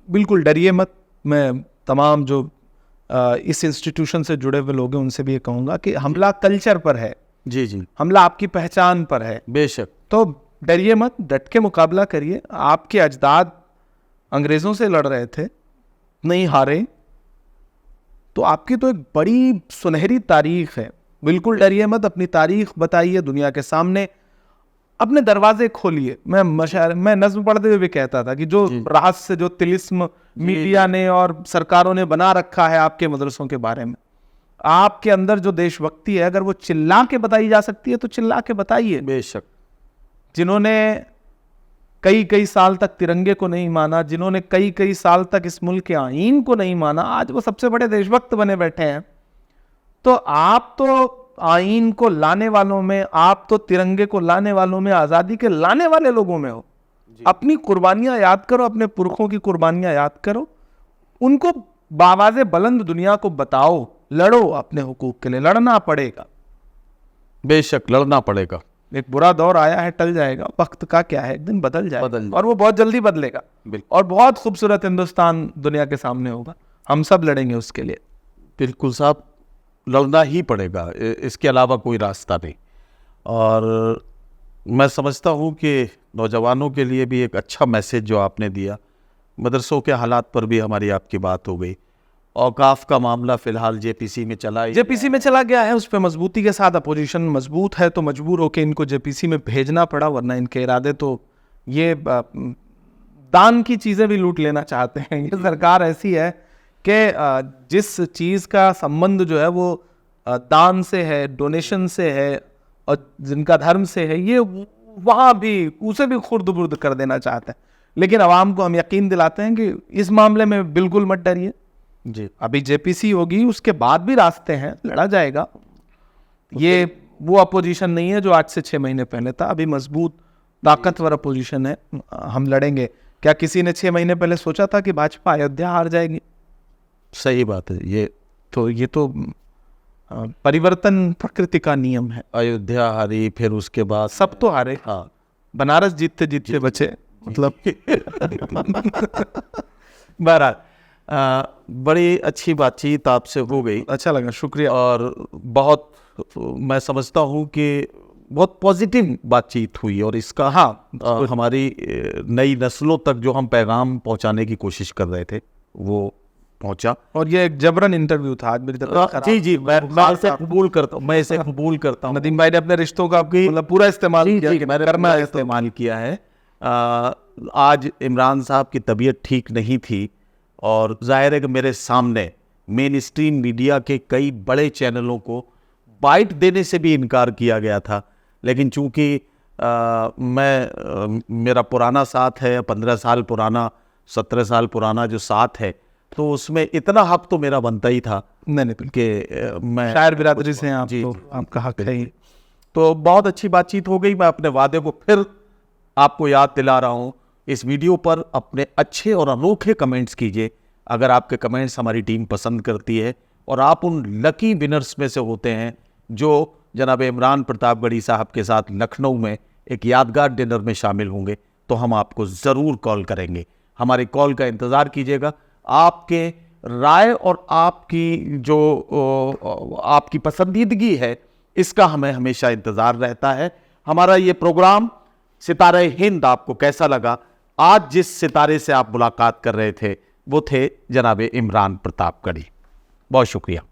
बिल्कुल डरिए मत। मैं तमाम जो इस इंस्टीट्यूशन से जुड़े हुए लोग हैं उनसे भी ये कहूँगा कि हमला कल्चर पर है। जी जी, हमला आपकी पहचान पर है। बेशक। तो डरिए मत, डट के मुकाबला करिए। आपके अजदाद अंग्रेज़ों से लड़ रहे थे, नहीं हारे, तो आपकी तो एक बड़ी सुनहरी तारीख है। बिल्कुल डरिए मत, अपनी तारीख बताइए दुनिया के सामने, अपने दरवाजे खोलिए। मैं नज्म पढ़ते हुए भी कहता था कि जो रहस्य, जो तिलिस्म मीडिया ने और सरकारों ने बना रखा है आपके मदरसों के बारे में, आपके अंदर जो देशभक्ति है, अगर वो चिल्ला के बताई जा सकती है तो चिल्ला के बताइए। बेशक। जिन्होंने कई कई साल तक तिरंगे को नहीं माना, जिन्होंने कई कई साल तक इस मुल्क के आईन को नहीं माना, आज वो सबसे बड़े देशभक्त बने बैठे हैं। तो आप तो आईन को लाने वालों में, आप तो तिरंगे को लाने वालों में, आजादी के लाने वाले लोगों में हो। अपनी कुर्बानियां याद करो, अपने पुरखों की कुर्बानियां याद करो, उनको बावाज़े बुलंद दुनिया को बताओ, लड़ो अपने हुकूक के लिए, लड़ना पड़ेगा। बेशक लड़ना पड़ेगा। एक बुरा दौर आया है, टल जाएगा, वक्त का क्या है, एक दिन बदल जाएगा और वो बहुत जल्दी बदलेगा और बहुत खूबसूरत हिंदुस्तान दुनिया के सामने होगा। हम सब लड़ेंगे उसके लिए। बिल्कुल साहब, लड़ना ही पड़ेगा, इसके अलावा कोई रास्ता नहीं। और मैं समझता हूँ कि नौजवानों के लिए भी एक अच्छा मैसेज जो आपने दिया, मदरसों के हालात पर भी हमारी आपकी बात हो गई। औकाफ का मामला फ़िलहाल जेपीसी में चला गया है, उस पर मजबूती के साथ अपोजिशन मजबूत है तो मजबूर होकर इनको जेपीसी में भेजना पड़ा, वरना इनके इरादे तो ये दान की चीज़ें भी लूट लेना चाहते हैं। ये सरकार ऐसी है कि जिस चीज़ का संबंध जो है वो दान से है, डोनेशन से है और जिनका धर्म से है, ये वहाँ भी उसे भी खुर्द-बुर्द कर देना चाहते हैं। लेकिन आवाम को हम यकीन दिलाते हैं कि इस मामले में बिल्कुल मत डरिए जी। अभी जेपीसी होगी, उसके बाद भी रास्ते हैं, लड़ा जाएगा। ये वो अपोजिशन नहीं है जो आज से 6 महीने पहले था, अभी मजबूत ताकतवर अपोजिशन है, हम लड़ेंगे। क्या किसी ने 6 महीने पहले सोचा था कि भाजपा अयोध्या हार जाएगी? सही बात है। ये तो परिवर्तन प्रकृति का नियम है। अयोध्या हारी, फिर उसके बाद सब तो हारे, हाँ, बनारस जीतते जीतते बचे, मतलब बहरहाल बड़ी अच्छी बातचीत आपसे हो गई, अच्छा लगा, शुक्रिया। और बहुत मैं समझता हूँ कि बहुत पॉजिटिव बातचीत हुई और इसका हमारी नई नस्लों तक जो हम पैगाम पहुँचाने की कोशिश कर रहे थे वो पहुँचा। और ये एक जबरन इंटरव्यू था आज मेरी तरफ। जी, मैं इसे कबूल करता हूँ, मैं इसे कबूल करता हूँ। नदीम भाई ने अपने रिश्तों का मतलब पूरा इस्तेमाल किया कि मैंने करना है, इस्तेमाल किया है। आज इमरान साहब की तबीयत ठीक नहीं थी और जाहिर है कि मेरे सामने मेन स्ट्रीम मीडिया के कई बड़े चैनलों को बाइट देने से भी इनकार किया गया था, लेकिन चूंकि मेरा पुराना साथ है, 15 साल पुराना, 17 साल पुराना जो साथ है, तो उसमें इतना हक तो मेरा बनता ही था। नहीं कि मैं शायर बिरादरी से हैं आप, जी, तो आपका हक है ही। तो बहुत अच्छी बातचीत हो गई। मैं अपने वादे को फिर आपको याद दिला रहा हूँ, इस वीडियो पर अपने अच्छे और अनोखे कमेंट्स कीजिए। अगर आपके कमेंट्स हमारी टीम पसंद करती है और आप उन लकी विनर्स में से होते हैं जो जनाब इमरान प्रतापगढ़ी साहब के साथ लखनऊ में एक यादगार डिनर में शामिल होंगे, तो हम आपको ज़रूर कॉल करेंगे। हमारे कॉल का इंतज़ार कीजिएगा। आपके राय और आपकी जो आपकी पसंदीदगी है, इसका हमें हमेशा इंतज़ार रहता है। हमारा ये प्रोग्राम सितारे हिंद आपको कैसा लगा? आज जिस सितारे से आप मुलाकात कर रहे थे वो थे जनाब इमरान प्रतापगढ़ी। बहुत शुक्रिया।